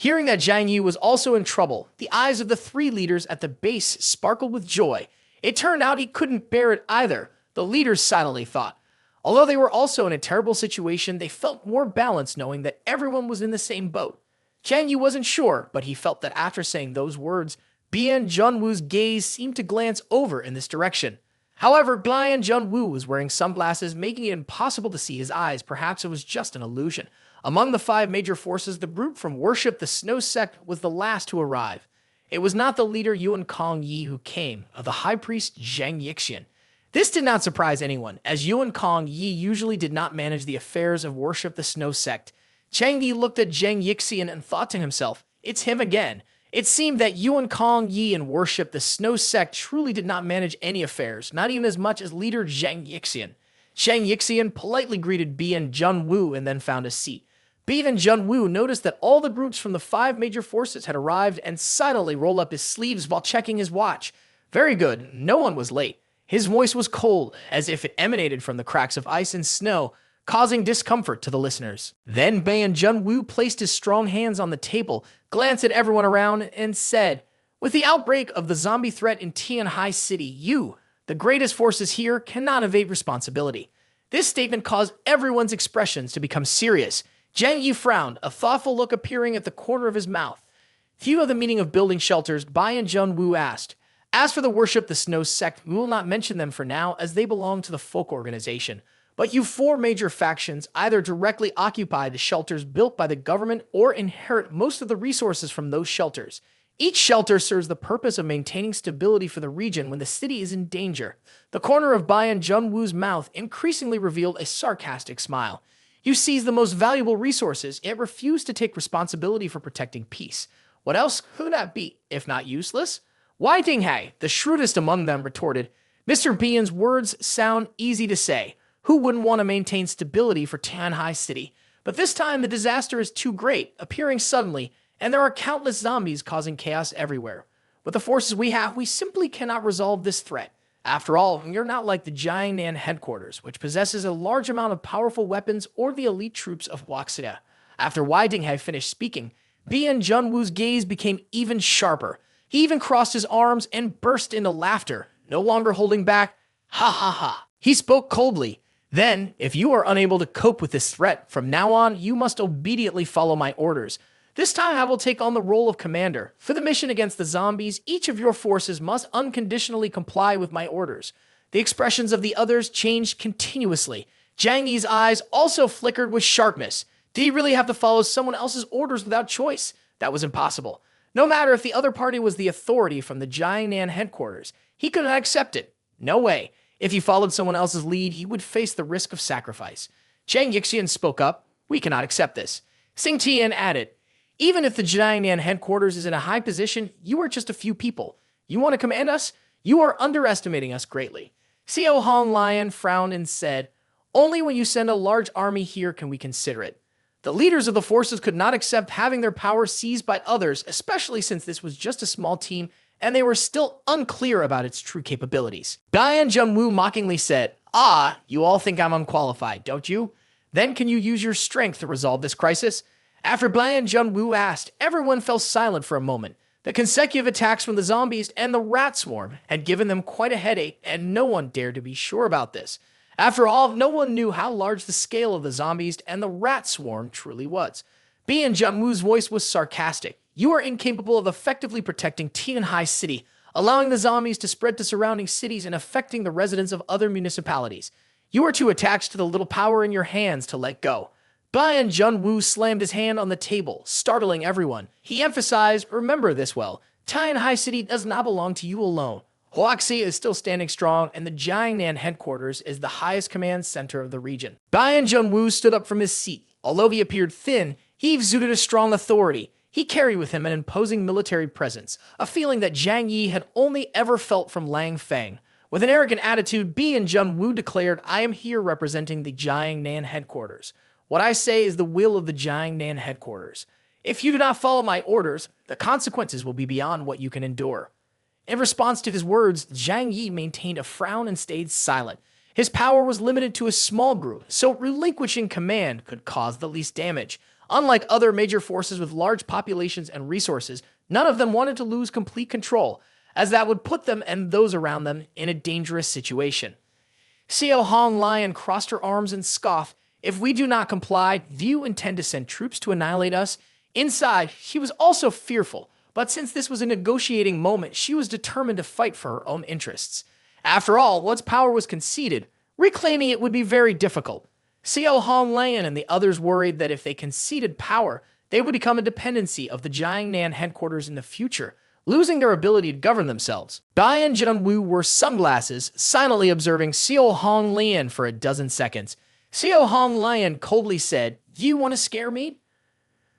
Hearing that Zhang Yi was also in trouble, the eyes of the three leaders at the base sparkled with joy. It turned out he couldn't bear it either, the leaders silently thought. Although they were also in a terrible situation, they felt more balanced knowing that everyone was in the same boat. Zhang Yi wasn't sure, but he felt that after saying those words, Bian Junwoo's gaze seemed to glance over in this direction. However, Bian Junwoo was wearing sunglasses, making it impossible to see his eyes. Perhaps it was just an illusion. Among the 5 major forces, the group from Worship the Snow Sect was the last to arrive. It was not the leader Yuan Kong Yi who came, of the High Priest Zhang Yixian. This did not surprise anyone, as Yuan Kong Yi usually did not manage the affairs of Worship the Snow Sect. Zhang Yi looked at Zhang Yixian and thought to himself, it's him again. It seemed that Yuan Kong Yi and Worship the Snow Sect truly did not manage any affairs, not even as much as leader Zhang Yixian. Zhang Yixian politely greeted Bian Junwoo and then found a seat. Bian Junwoo noticed that all the groups from the 5 major forces had arrived and silently rolled up his sleeves while checking his watch. Very good, no one was late. His voice was cold, as if it emanated from the cracks of ice and snow, causing discomfort to the listeners. Then Bian Junwoo placed his strong hands on the table, glanced at everyone around, and said, with the outbreak of the zombie threat in Tianhai City, you, the greatest forces here, cannot evade responsibility. This statement caused everyone's expressions to become serious. Jang Yi frowned, a thoughtful look appearing at the corner of his mouth. Few know the meaning of building shelters, Bian Junwoo asked. As for the Worship the Snow Sect, we will not mention them for now, as they belong to the folk organization. But you 4 major factions either directly occupy the shelters built by the government or inherit most of the resources from those shelters. Each shelter serves the purpose of maintaining stability for the region when the city is in danger. The corner of Bian Junwoo's mouth increasingly revealed a sarcastic smile. You seize the most valuable resources, yet refuse to take responsibility for protecting peace. What else could that be, if not useless? Wai Dinghai, the shrewdest among them, retorted, Mr. Bian's words sound easy to say. Who wouldn't want to maintain stability for Tianhai City? But this time the disaster is too great, appearing suddenly, and there are countless zombies causing chaos everywhere. With the forces we have, we simply cannot resolve this threat. After all, you're not like the Jiangnan headquarters, which possesses a large amount of powerful weapons, or the elite troops of Waxia. After Wai Dinghai finished speaking, Bian Junwoo's gaze became even sharper. He even crossed his arms and burst into laughter, no longer holding back. Ha ha ha. He spoke coldly. Then, if you are unable to cope with this threat, from now on, you must obediently follow my orders. This time I will take on the role of commander. For the mission against the zombies, each of your forces must unconditionally comply with my orders. The expressions of the others changed continuously. Zhang Yi's eyes also flickered with sharpness. Did he really have to follow someone else's orders without choice? That was impossible. No matter if the other party was the authority from the Jiangnan headquarters, he could not accept it. No way. If he followed someone else's lead, he would face the risk of sacrifice. Zhang Yixian spoke up. We cannot accept this. Xing Tian added, even if the Jiangnan headquarters is in a high position, you are just a few people. You want to command us? You are underestimating us greatly. Xiao Hong Lion frowned and said, only when you send a large army here can we consider it. The leaders of the forces could not accept having their power seized by others, especially since this was just a small team and they were still unclear about its true capabilities. Bian Junwoo mockingly said, you all think I'm unqualified, don't you? Then can you use your strength to resolve this crisis? After Bian Junwoo asked, everyone fell silent for a moment. The consecutive attacks from the zombies and the rat swarm had given them quite a headache, and no one dared to be sure about this. After all, no one knew how large the scale of the zombies and the rat swarm truly was. Bian Junwoo's voice was sarcastic. You are incapable of effectively protecting Tianhai City, allowing the zombies to spread to surrounding cities and affecting the residents of other municipalities. You are too attached to the little power in your hands to let go. Bian Junwoo slammed his hand on the table, startling everyone. He emphasized, remember this well, Tianhai City does not belong to you alone. Huaxi is still standing strong, and the Jiangnan headquarters is the highest command center of the region. Bian Junwoo stood up from his seat. Although he appeared thin, he exuded a strong authority. He carried with him an imposing military presence, a feeling that Zhang Yi had only ever felt from Lang Feng. With an arrogant attitude, Bian Junwoo declared, I am here representing the Jiangnan headquarters. What I say is the will of the Jiangnan headquarters. If you do not follow my orders, the consequences will be beyond what you can endure. In response to his words, Zhang Yi maintained a frown and stayed silent. His power was limited to a small group, so relinquishing command could cause the least damage. Unlike other major forces with large populations and resources, none of them wanted to lose complete control, as that would put them and those around them in a dangerous situation. Xiao Hong Lion crossed her arms and scoffed. If we do not comply, do you intend to send troops to annihilate us? Inside, she was also fearful, but since this was a negotiating moment, she was determined to fight for her own interests. After all, once power was conceded, reclaiming it would be very difficult. Xiao Hong Lion and the others worried that if they conceded power, they would become a dependency of the Jiangnan headquarters in the future, losing their ability to govern themselves. Bai and Zhenwu wore sunglasses, silently observing Xiao Hong Lian for a dozen seconds. Xiao Hong Lian coldly said, "Do you want to scare me?"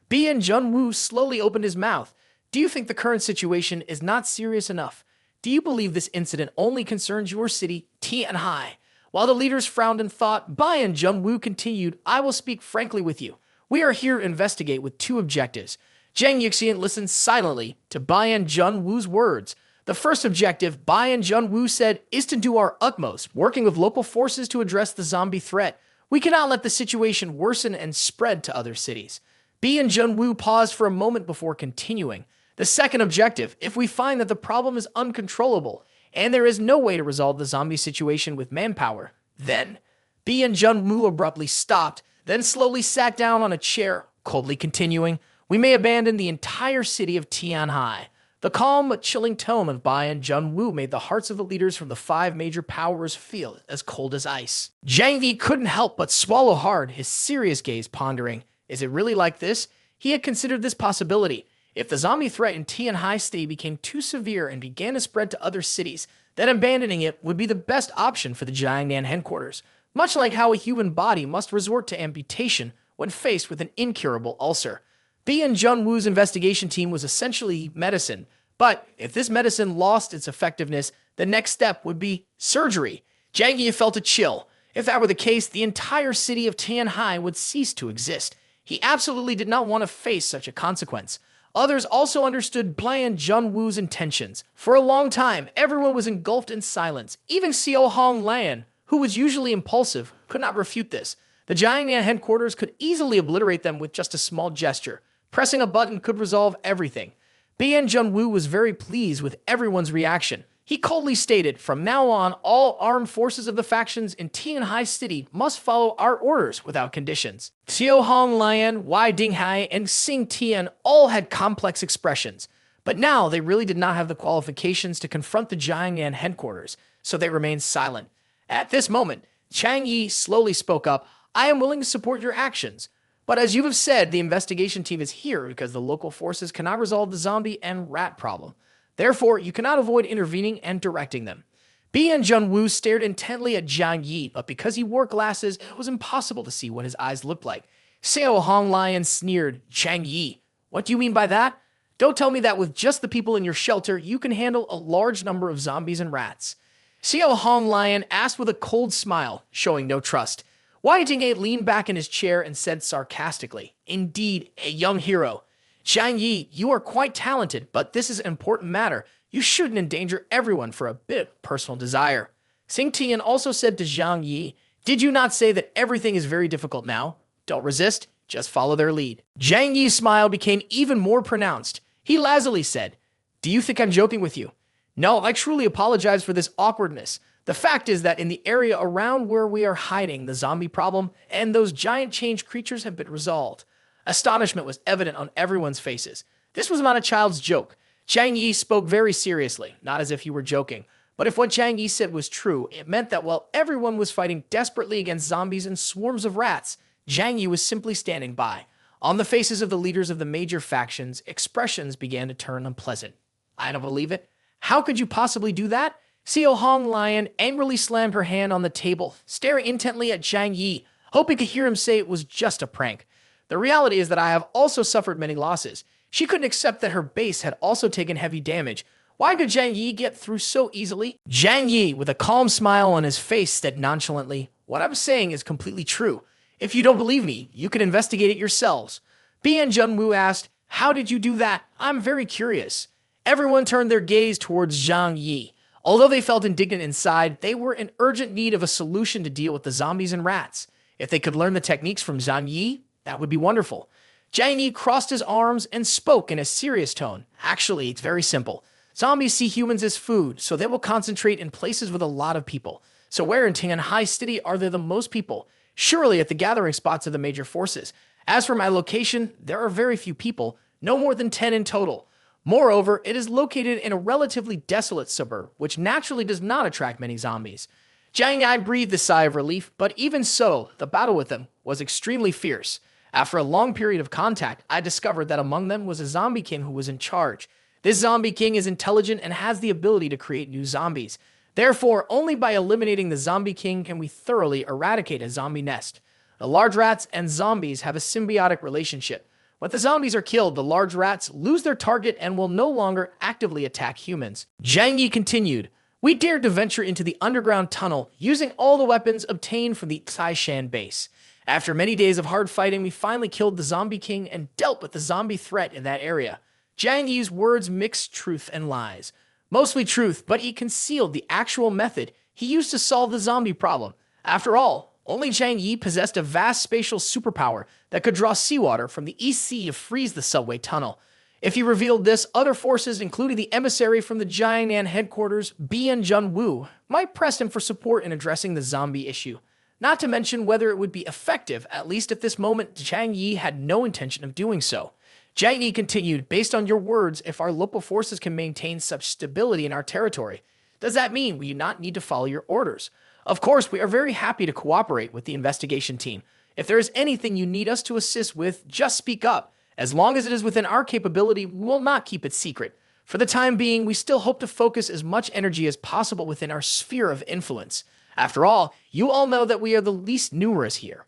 Bi and Zhenwu slowly opened his mouth. "Do you think the current situation is not serious enough? Do you believe this incident only concerns your city, Tianhai?" While the leaders frowned in thought, Bai and Zhenwu continued, "I will speak frankly with you. We are here to investigate with two objectives." Zhang Yi listened silently to Bai and Zhenwu's words. The first objective, Bai and Zhenwu said, is to do our utmost, working with local forces to address the zombie threat. We cannot let the situation worsen and spread to other cities. Bai and Zhenwu paused for a moment before continuing. The second objective, if we find that the problem is uncontrollable and there is no way to resolve the zombie situation with manpower, then Bai and Zhenwu abruptly stopped, then slowly sat down on a chair, coldly continuing, "We may abandon the entire city of Tianhai." The calm but chilling tone of Bai and Zhenwu made the hearts of the leaders from the 5 major powers feel as cold as ice. Jang Yi couldn't help but swallow hard, his serious gaze pondering. Is it really like this? He had considered this possibility. If the zombie threat in Tianhai City became too severe and began to spread to other cities, then abandoning it would be the best option for the Jiangnan headquarters, much like how a human body must resort to amputation when faced with an incurable ulcer. Bai and Zhenwu's investigation team was essentially medicine, but if this medicine lost its effectiveness, the next step would be surgery. Jang Yi felt a chill. If that were the case, the entire city of Tianhai would cease to exist. He absolutely did not want to face such a consequence. Others also understood Bai and Zhenwu's intentions. For a long time, everyone was engulfed in silence. Even Xiao Hong Lian, who was usually impulsive, could not refute this. The Jiangnan headquarters could easily obliterate them with just a small gesture. Pressing a button could resolve everything. Bai and Zhenwu was very pleased with everyone's reaction. He coldly stated, "From now on, all armed forces of the factions in Tianhai City must follow our orders without conditions." Xiao Hong Lian, Wai Dinghai, and Xing Tian all had complex expressions, but now they really did not have the qualifications to confront the Jiangnan headquarters, so they remained silent. At this moment, Zhang Yi slowly spoke up, "I am willing to support your actions. But as you have said, the investigation team is here because the local forces cannot resolve the zombie and rat problem. Therefore, you cannot avoid intervening and directing them." Bai and Zhenwu stared intently at Zhang Yi, but because he wore glasses, it was impossible to see what his eyes looked like. Xiao Hong Lian sneered, "Zhang Yi, what do you mean by that? Don't tell me that with just the people in your shelter, you can handle a large number of zombies and rats." Xiao Hong Lian asked with a cold smile, showing no trust. Wai Dinghai leaned back in his chair and said sarcastically, "Indeed, a young hero. Zhang Yi, you are quite talented, but this is an important matter. You shouldn't endanger everyone for a bit of personal desire." Xing Tian also said to Zhang Yi, "Did you not say that everything is very difficult now? Don't resist, just follow their lead." Zhang Yi's smile became even more pronounced. He lazily said, "Do you think I'm joking with you? No, I truly apologize for this awkwardness. The fact is that in the area around where we are hiding, the zombie problem and those giant change creatures have been resolved." Astonishment was evident on everyone's faces. This was not a child's joke. Zhang Yi spoke very seriously, not as if he were joking. But if what Zhang Yi said was true, it meant that while everyone was fighting desperately against zombies and swarms of rats, Zhang Yi was simply standing by. On the faces of the leaders of the major factions, expressions began to turn unpleasant. "I don't believe it. How could you possibly do that?" Xiao Hong Lian angrily slammed her hand on the table, staring intently at Zhang Yi, hoping to hear him say it was just a prank. The reality is that I have also suffered many losses. She couldn't accept that her base had also taken heavy damage. Why could Zhang Yi get through so easily? Zhang Yi, with a calm smile on his face, said nonchalantly, "What I'm saying is completely true. If you don't believe me, you can investigate it yourselves." Bai and Zhenwu asked, "How did you do that? I'm very curious." Everyone turned their gaze towards Zhang Yi. Although they felt indignant inside, they were in urgent need of a solution to deal with the zombies and rats. If they could learn the techniques from Zhang Yi, that would be wonderful. Jang Yi crossed his arms and spoke in a serious tone. Actually, it's very simple. Zombies see humans as food, so they will concentrate in places with a lot of people. So where in Tianhai City are there the most people? Surely at the gathering spots of the major forces. As for my location, there are very few people, no more than 10 in total. Moreover, it is located in a relatively desolate suburb, which naturally does not attract many zombies. Zhang Yi breathed a sigh of relief, but even so, the battle with them was extremely fierce. After a long period of contact, I discovered that among them was a zombie king who was in charge. This zombie king is intelligent and has the ability to create new zombies. Therefore, only by eliminating the zombie king can we thoroughly eradicate a zombie nest. The large rats and zombies have a symbiotic relationship. When the zombies are killed, the large rats lose their target and will no longer actively attack humans. Zhang Yi continued, "We dared to venture into the underground tunnel using all the weapons obtained from the Taishan base. After many days of hard fighting, we finally killed the zombie king and dealt with the zombie threat in that area." Zhang Yi's words mixed truth and lies. Mostly truth, but he concealed the actual method he used to solve the zombie problem. After all, only Zhang Yi possessed a vast spatial superpower that could draw seawater from the East Sea to freeze the subway tunnel. If he revealed this, other forces, including the emissary from the Jiangnan headquarters, Bian Junwu, might press him for support in addressing the zombie issue. Not to mention whether it would be effective, at least at this moment, Zhang Yi had no intention of doing so. Zhang Yi continued, "Based on your words, if our local forces can maintain such stability in our territory, does that mean we do not need to follow your orders? Of course, we are very happy to cooperate with the investigation team. If there is anything you need us to assist with, just speak up. As long as it is within our capability, we will not keep it secret. For the time being, we still hope to focus as much energy as possible within our sphere of influence. After all, you all know that we are the least numerous here."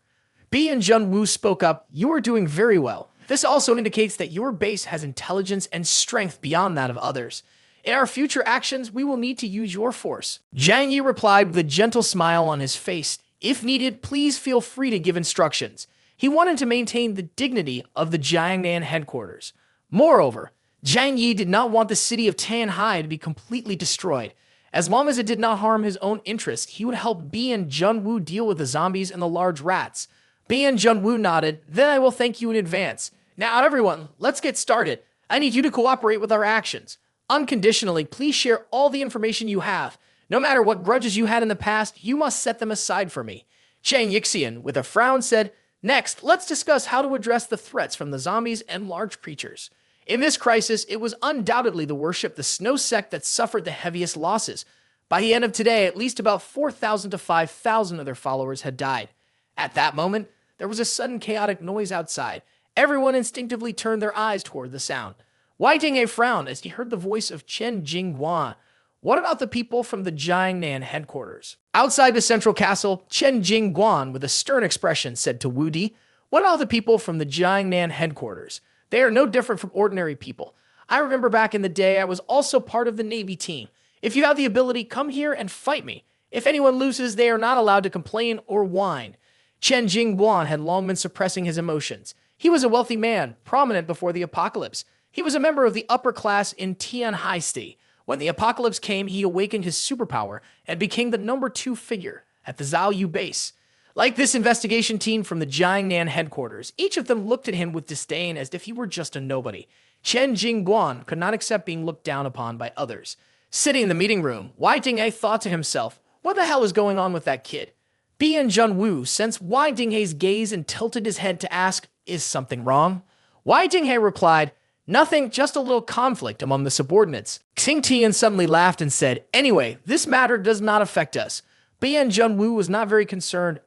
B and Junwu spoke up, "You are doing very well. This also indicates that your base has intelligence and strength beyond that of others. In our future actions, we will need to use your force." Zhang Yi replied with a gentle smile on his face, "If needed, please feel free to give instructions." He wanted to maintain the dignity of the Jiangnan headquarters. Moreover, Zhang Yi did not want the city of Tianhai to be completely destroyed. As long as it did not harm his own interests, he would help Bian Junwu deal with the zombies and the large rats. Bian Junwu nodded, "Then I will thank you in advance. Now everyone, let's get started. I need you to cooperate with our actions. Unconditionally, please share all the information you have. No matter what grudges you had in the past, you must set them aside for me." Chang Yixian, with a frown, said, "Next, let's discuss how to address the threats from the zombies and large creatures. In this crisis, it was undoubtedly the worship the Snow Sect that suffered the heaviest losses. By the end of today, at least about 4,000 to 5,000 of their followers had died. At that moment, there was a sudden chaotic noise outside. Everyone instinctively turned their eyes toward the sound. Wai Dinghe frowned as he heard the voice of Chen Jingguan. What about the people from the Jiangnan headquarters? Outside the central castle, Chen Jingguan, with a stern expression, said to Wu Di, "What about the people from the Jiangnan headquarters? They are no different from ordinary people. I remember back in the day I was also part of the Navy team. If you have the ability, come here and fight me. If anyone loses, they are not allowed to complain or whine." Chen Jingguan had long been suppressing his emotions. He was a wealthy man, prominent before the apocalypse. He was a member of the upper class in Tianhai City. When the apocalypse came, he awakened his superpower and became the number 2 figure at the Zhao Yu base. Like this investigation team from the Jiangnan headquarters, each of them looked at him with disdain as if he were just a nobody. Chen Jingguan could not accept being looked down upon by others. Sitting in the meeting room, Wai Dinghe thought to himself, what the hell is going on with that kid? Bian Junwu sensed Wai Dinghe's gaze and tilted his head to ask, "Is something wrong?" Wai Dinghe replied, "Nothing, just a little conflict among the subordinates." Xing Tian suddenly laughed and said, "Anyway, this matter does not affect us." Bian Junwu was not very concerned.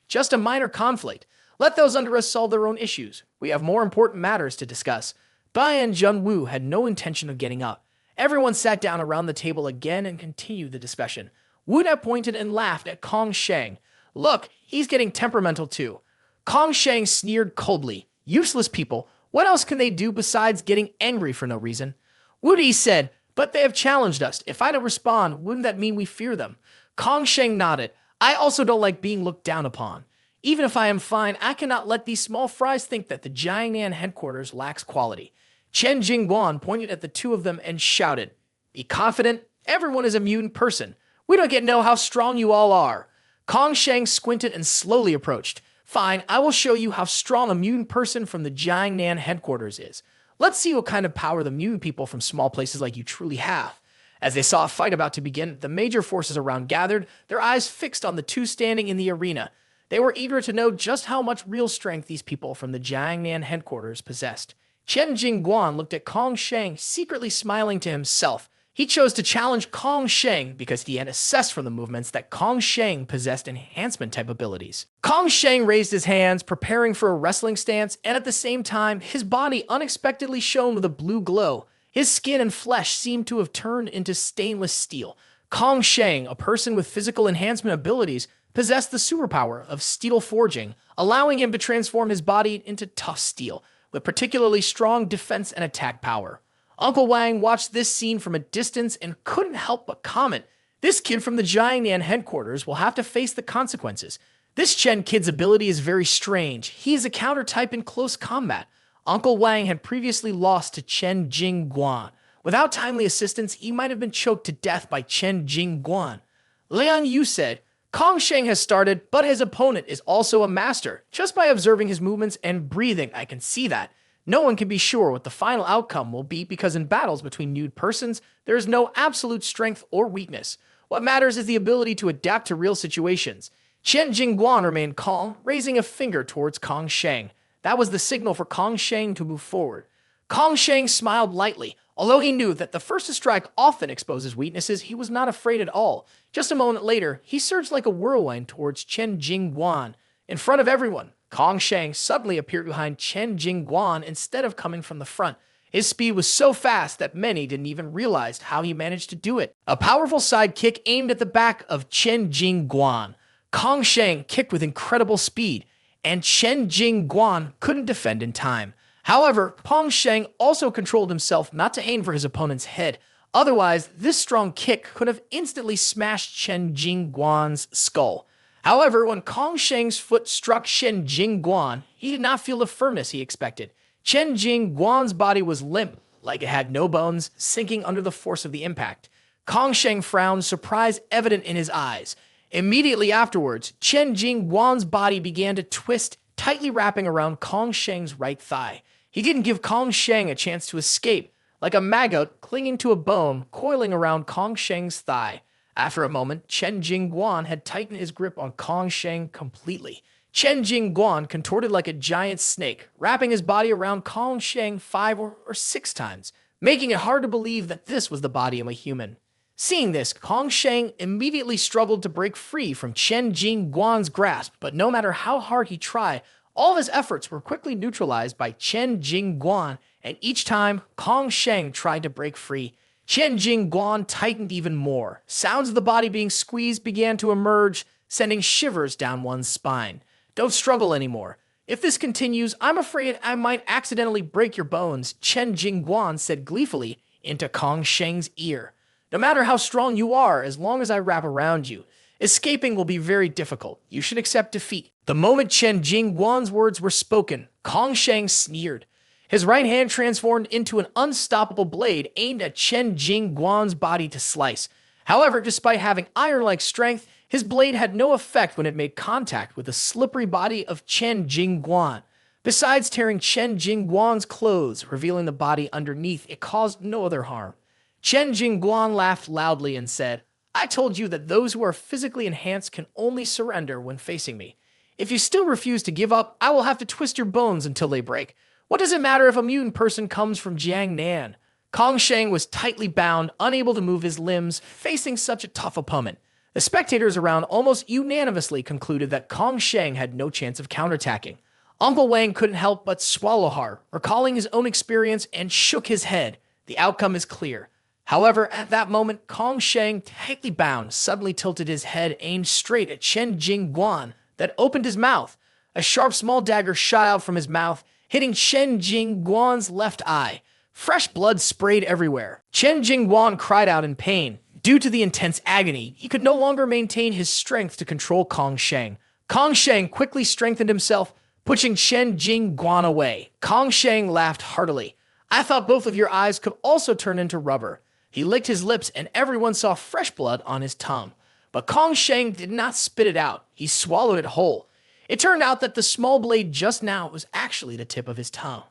Just a minor conflict. Let those under us solve their own issues. We have more important matters to discuss." Bian Junwu had no intention of getting up. Everyone sat down around the table again and continued the discussion. Wu Da pointed and laughed at Kong Sheng. "Look, he's getting temperamental too." Kong Sheng sneered coldly. "Useless people. What else can they do besides getting angry for no reason?" Wu Di said, "But they have challenged us. If I don't respond, wouldn't that mean we fear them?" Kong Sheng nodded. "I also don't like being looked down upon. Even if I am fine, I cannot let these small fries think that the Jiangnan headquarters lacks quality." Chen Jingguan pointed at the two of them and shouted, "Be confident. Everyone is a mutant person. We don't yet know how strong you all are." Kong Sheng squinted and slowly approached. Fine, I will show you how strong a mutant person from the Jiangnan headquarters is. Let's see what kind of power the mutant people from small places like you truly have. As they saw a fight about to begin, the major forces around gathered, their eyes fixed on the two standing in the arena. They were eager to know just how much real strength these people from the Jiangnan headquarters possessed. Chen Jingguan looked at Kong Sheng, secretly smiling to himself. He chose to challenge Kong Sheng because he had assessed from the movements that Kong Sheng possessed enhancement-type abilities. Kong Sheng raised his hands, preparing for a wrestling stance, and at the same time, his body unexpectedly shone with a blue glow. His skin and flesh seemed to have turned into stainless steel. Kong Sheng, a person with physical enhancement abilities, possessed the superpower of steel forging, allowing him to transform his body into tough steel, with particularly strong defense and attack power. Uncle Wang watched this scene from a distance and couldn't help but comment, "This kid from the Jiangnan headquarters will have to face the consequences. This Chen kid's ability is very strange. He is a counter type in close combat." Uncle Wang had previously lost to Chen Jingguan. Without timely assistance, he might have been choked to death by Chen Jingguan. Liang Yu said, "Kong Sheng has started, but his opponent is also a master. Just by observing his movements and breathing, I can see that. No one can be sure what the final outcome will be because in battles between nude persons, there is no absolute strength or weakness. What matters is the ability to adapt to real situations." Chen Jingguan remained calm, raising a finger towards Kong Sheng. That was the signal for Kong Sheng to move forward. Kong Sheng smiled lightly. Although he knew that the first to strike often exposes weaknesses, he was not afraid at all. Just a moment later, he surged like a whirlwind towards Chen Jingguan. In front of everyone, Kong Sheng suddenly appeared behind Chen Jingguan instead of coming from the front. His speed was so fast that many didn't even realize how he managed to do it. A powerful side kick aimed at the back of Chen Jingguan. Kong Sheng kicked with incredible speed, and Chen Jingguan couldn't defend in time. However, Kong Sheng also controlled himself not to aim for his opponent's head. Otherwise, this strong kick could have instantly smashed Chen Jingguan's skull. However, when Kong Sheng's foot struck Chen Jingguan, he did not feel the firmness he expected. Chen Jingguan's body was limp, like it had no bones, sinking under the force of the impact. Kong Sheng frowned, surprise evident in his eyes. Immediately afterwards, Chen Jingguan's body began to twist, tightly wrapping around Kong Sheng's right thigh. He didn't give Kong Sheng a chance to escape, like a maggot clinging to a bone coiling around Kong Sheng's thigh. After a moment, Chen Jingguan had tightened his grip on Kong Sheng completely. Chen Jingguan contorted like a giant snake, wrapping his body around Kong Sheng 5 or 6 times, making it hard to believe that this was the body of a human. Seeing this, Kong Sheng immediately struggled to break free from Chen Jingguan's grasp, but no matter how hard he tried, all of his efforts were quickly neutralized by Chen Jingguan, and each time Kong Sheng tried to break free, Chen Jingguan tightened even more. Sounds of the body being squeezed began to emerge, sending shivers down one's spine. "Don't struggle anymore. If this continues, I'm afraid I might accidentally break your bones," Chen Jingguan said gleefully into Kong Sheng's ear. "No matter how strong you are, as long as I wrap around you, escaping will be very difficult. You should accept defeat." The moment Chen Jingguan's words were spoken, Kong Sheng sneered. His right hand transformed into an unstoppable blade aimed at Chen Jingguan's body to slice. However, despite having iron-like strength, his blade had no effect when it made contact with the slippery body of Chen Jingguan. Besides tearing Chen Jingguan's clothes, revealing the body underneath, it caused no other harm. Chen Jingguan laughed loudly and said, "I told you that those who are physically enhanced can only surrender when facing me. If you still refuse to give up, I will have to twist your bones until they break. What does it matter if a mutant person comes from Jiangnan?" Kong Sheng was tightly bound, unable to move his limbs, facing such a tough opponent. The spectators around almost unanimously concluded that Kong Sheng had no chance of counterattacking. Uncle Wang couldn't help but swallow hard, recalling his own experience, and shook his head. The outcome is clear. However, at that moment, Kong Sheng, tightly bound, suddenly tilted his head aimed straight at Chen Jingguan, that opened his mouth. A sharp small dagger shot out from his mouth, hitting Chen Jingguan's left eye. Fresh blood sprayed everywhere. Chen Jingguan cried out in pain. Due to the intense agony, he could no longer maintain his strength to control Kong Sheng. Kong Sheng quickly strengthened himself, pushing Chen Jingguan away. Kong Sheng laughed heartily. "I thought both of your eyes could also turn into rubber." He licked his lips and everyone saw fresh blood on his tongue. But Kong Sheng did not spit it out. He swallowed it whole. It turned out that the small blade just now was actually the tip of his tongue.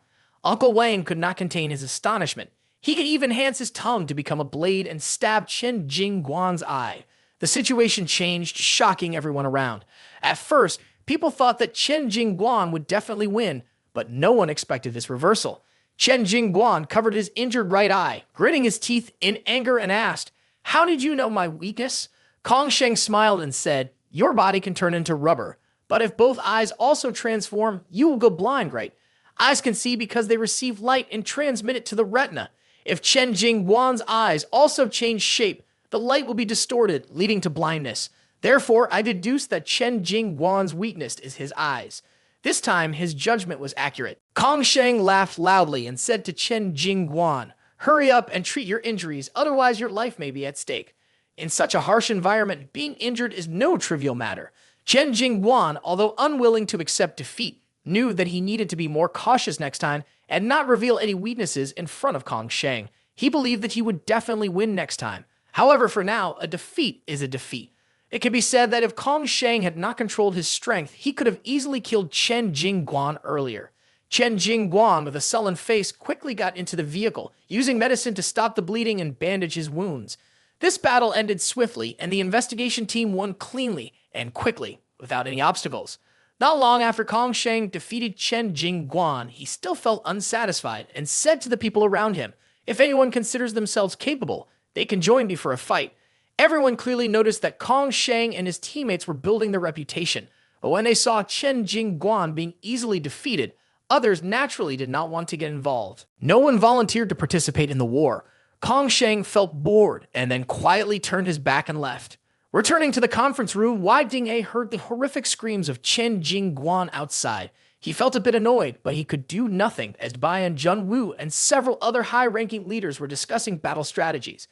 Uncle Wang could not contain his astonishment. He could even enhance his tongue to become a blade and stab Chen Jingguan's eye. The situation changed, shocking everyone around. At first, people thought that Chen Jingguan would definitely win, but no one expected this reversal. Chen Jingguan covered his injured right eye, gritting his teeth in anger and asked, "How did you know my weakness?" Kong Sheng smiled and said, "Your body can turn into rubber, but if both eyes also transform, you will go blind, right? Eyes can see because they receive light and transmit it to the retina. If Chen Jingguan's eyes also change shape, the light will be distorted, leading to blindness. Therefore, I deduce that Chen Jingguan's weakness is his eyes." This time, his judgment was accurate. Kong Sheng laughed loudly and said to Chen Jingguan, "Hurry up and treat your injuries, otherwise your life may be at stake." In such a harsh environment, being injured is no trivial matter. Chen Jingguan, although unwilling to accept defeat, knew that he needed to be more cautious next time and not reveal any weaknesses in front of Kong Sheng. He believed that he would definitely win next time. However, for now, a defeat is a defeat. It can be said that if Kong Sheng had not controlled his strength, he could have easily killed Chen Jingguan earlier. Chen Jingguan, with a sullen face, quickly got into the vehicle, using medicine to stop the bleeding and bandage his wounds. This battle ended swiftly, and the investigation team won cleanly and quickly, without any obstacles. Not long after Kong Sheng defeated Chen Jingguan, he still felt unsatisfied and said to the people around him, "If anyone considers themselves capable, they can join me for a fight." Everyone clearly noticed that Kong Sheng and his teammates were building their reputation, but when they saw Chen Jingguan being easily defeated, others naturally did not want to get involved. No one volunteered to participate in the war. Kong Sheng felt bored and then quietly turned his back and left. Returning to the conference room, Wai Ding-A heard the horrific screams of Chen Jingguan outside. He felt a bit annoyed, but he could do nothing as Bai and Jun Wu and several other high-ranking leaders were discussing battle strategies.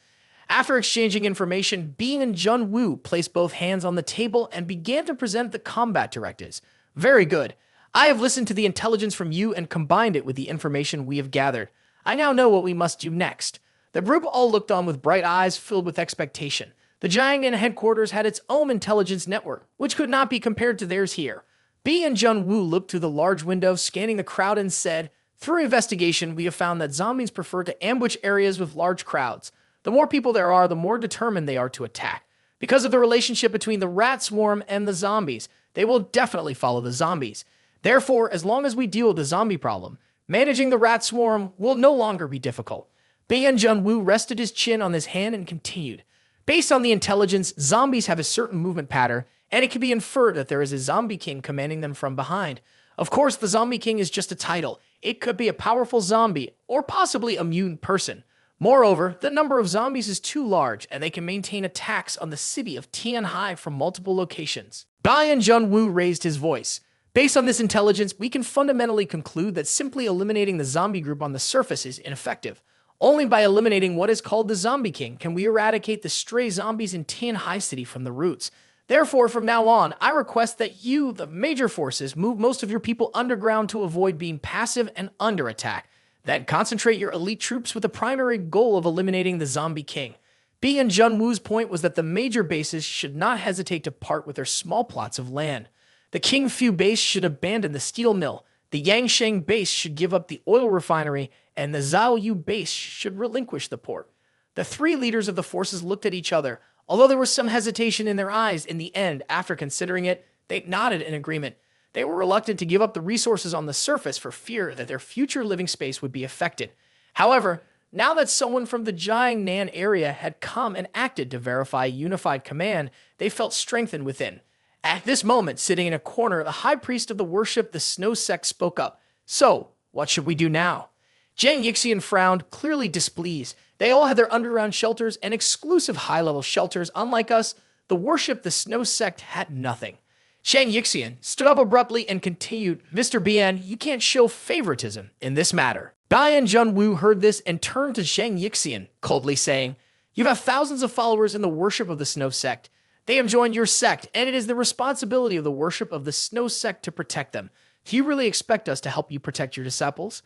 After exchanging information, Bean and Jun Wu placed both hands on the table and began to present the combat directives. "Very good. I have listened to the intelligence from you and combined it with the information we have gathered. I now know what we must do next." The group all looked on with bright eyes filled with expectation. The Jiangnan headquarters had its own intelligence network, which could not be compared to theirs here. Bean and Jun Wu looked through the large window, scanning the crowd, and said, "Through investigation, we have found that zombies prefer to ambush areas with large crowds. The more people there are, the more determined they are to attack. Because of the relationship between the rat swarm and the zombies, they will definitely follow the zombies. Therefore, as long as we deal with the zombie problem, managing the rat swarm will no longer be difficult." Bian Junwoo rested his chin on his hand and continued. "Based on the intelligence, zombies have a certain movement pattern, and it can be inferred that there is a zombie king commanding them from behind. Of course, the zombie king is just a title. It could be a powerful zombie, or possibly a mutant person. Moreover, the number of zombies is too large, and they can maintain attacks on the city of Tianhai from multiple locations." Bian Junwoo raised his voice. "Based on this intelligence, we can fundamentally conclude that simply eliminating the zombie group on the surface is ineffective. Only by eliminating what is called the Zombie King can we eradicate the stray zombies in Tianhai City from the roots. Therefore, from now on, I request that you, the major forces, move most of your people underground to avoid being passive and under attack. Then concentrate your elite troops with the primary goal of eliminating the Zombie King." Bian Junwoo's point was that the major bases should not hesitate to part with their small plots of land. The King Fu base should abandon the steel mill, the Yangsheng base should give up the oil refinery, and the Zhao Yu base should relinquish the port. The three leaders of the forces looked at each other. Although there was some hesitation in their eyes, in the end, after considering it, they nodded in agreement. They were reluctant to give up the resources on the surface for fear that their future living space would be affected. However, now that someone from the Jiangnan area had come and acted to verify unified command, they felt strengthened within. At this moment, sitting in a corner, the high priest of the worship, the Snow Sect, spoke up. "So, what should we do now?" Zhang Yi frowned, clearly displeased. They all had their underground shelters and exclusive high-level shelters. Unlike us, the worship, the Snow Sect, had nothing. Zhang Yi stood up abruptly and continued, "Mr. Bian, you can't show favoritism in this matter." Bian Junwoo heard this and turned to Zhang Yi, coldly saying, "You have thousands of followers in the worship of the Snow Sect. They have joined your sect, and it is the responsibility of the worship of the Snow Sect to protect them. Do you really expect us to help you protect your disciples?"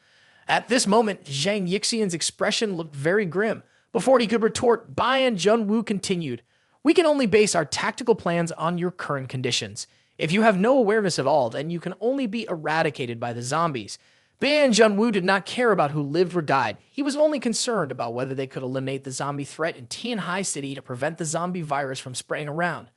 At this moment, Zhang Yixian's expression looked very grim. Before he could retort, Bian Junwoo continued, "We can only base our tactical plans on your current conditions. If you have no awareness at all, then you can only be eradicated by the zombies. Ban Junwoo did not care about who lived or died. He was only concerned about whether they could eliminate the zombie threat in Tian Hai City to prevent the zombie virus from spreading around.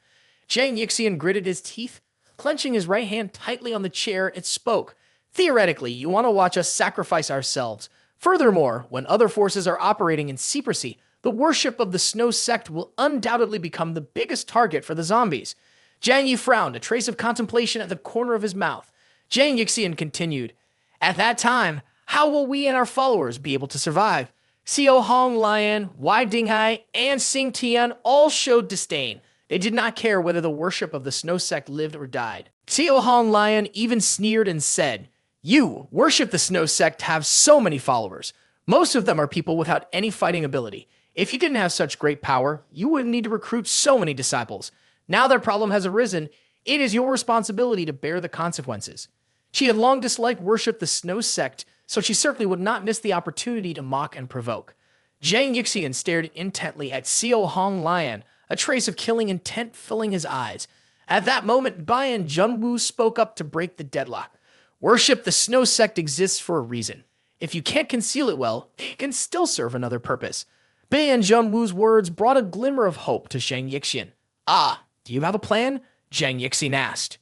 Jang Yi gritted his teeth, clenching his right hand tightly on the chair, and spoke. Theoretically, you want to watch us sacrifice ourselves. Furthermore, when other forces are operating in secrecy, the worship of the Snow Sect will undoubtedly become the biggest target for the zombies. Zhang Yi frowned, a trace of contemplation at the corner of his mouth. Jang Yi continued, At that time, how will we and our followers be able to survive? Xiao Hong Lion, Wai Dinghai, and Xing Tian all showed disdain. They did not care whether the worship of the Snow Sect lived or died. Xiao Hong Lion even sneered and said, You, worship the Snow Sect, have so many followers. Most of them are people without any fighting ability. If you didn't have such great power, you wouldn't need to recruit so many disciples. Now their problem has arisen, it is your responsibility to bear the consequences. She had long disliked worship the Snow Sect, so she certainly would not miss the opportunity to mock and provoke. Zhang Yixian stared intently at Xiao Hong Lion, a trace of killing intent filling his eyes. At that moment, Bayan Junwoo spoke up to break the deadlock. Worship the Snow Sect exists for a reason. If you can't conceal it well, it can still serve another purpose. Bayan Junwoo's words brought a glimmer of hope to Zhang Yixian. Ah, do you have a plan? Zhang Yixian asked.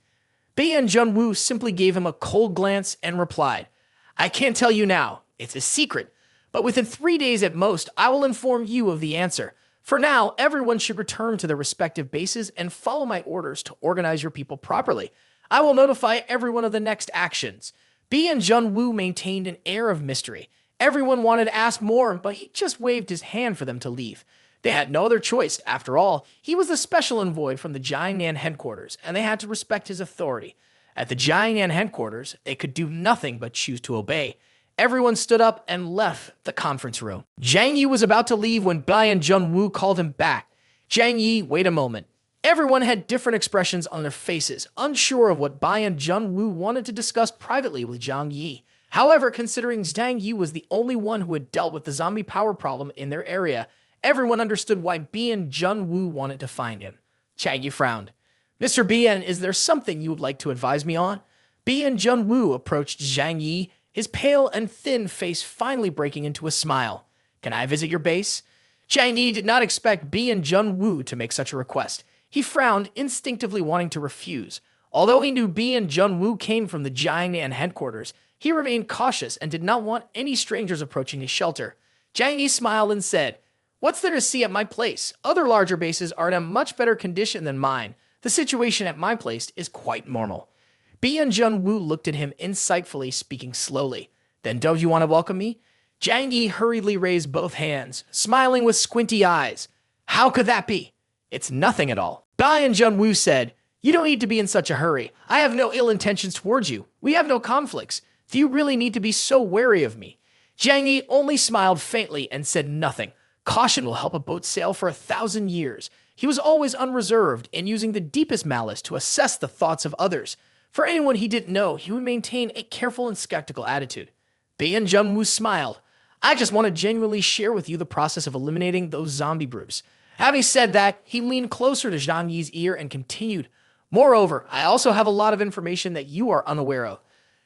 Bayan Junwoo simply gave him a cold glance and replied, I can't tell you now. It's a secret. But within 3 days at most, I will inform you of the answer. For now, everyone should return to their respective bases and follow my orders to organize your people properly. I will notify everyone of the next actions. Bayan Junwoo maintained an air of mystery. Everyone wanted to ask more, but he just waved his hand for them to leave. They had no other choice. After all, he was the special envoy from the Jiangnan headquarters, and they had to respect his authority. At the Jiangnan headquarters, they could do nothing but choose to obey. Everyone stood up and left the conference room. Zhang Yi was about to leave when Bayan Junwoo called him back. Zhang Yi, wait a moment. Everyone had different expressions on their faces, unsure of what Bayan Junwoo wanted to discuss privately with Zhang Yi. However, considering Zhang Yi was the only one who had dealt with the zombie power problem in their area, everyone understood why Bayan Junwoo wanted to find him. Zhang Yi frowned. Mr. Bayan, is there something you would like to advise me on? Bayan Junwoo approached Zhang Yi, his pale and thin face finally breaking into a smile. Can I visit your base? Zhang Yi did not expect Bayan Junwoo to make such a request. He frowned, instinctively wanting to refuse. Although he knew Bayan Junwoo came from the Jiangnan headquarters, he remained cautious and did not want any strangers approaching his shelter. Zhang Yi smiled and said, What's there to see at my place? Other larger bases are in a much better condition than mine. The situation at my place is quite normal. Bayan Junwoo looked at him insightfully, speaking slowly. Then don't you want to welcome me? Zhang Yi hurriedly raised both hands, smiling with squinty eyes. How could that be? It's nothing at all. Bayan Junwoo said, You don't need to be in such a hurry. I have no ill intentions towards you. We have no conflicts. Do you really need to be so wary of me? Zhang Yi only smiled faintly and said nothing. Caution will help a boat sail for 1,000 years. He was always unreserved and using the deepest malice to assess the thoughts of others. For anyone he didn't know, he would maintain a careful and skeptical attitude. Bayan Junwoo smiled. I just want to genuinely share with you the process of eliminating those zombie brutes. Having said that, he leaned closer to Zhang Yi's ear and continued. Moreover, I also have a lot of information that you are unaware of.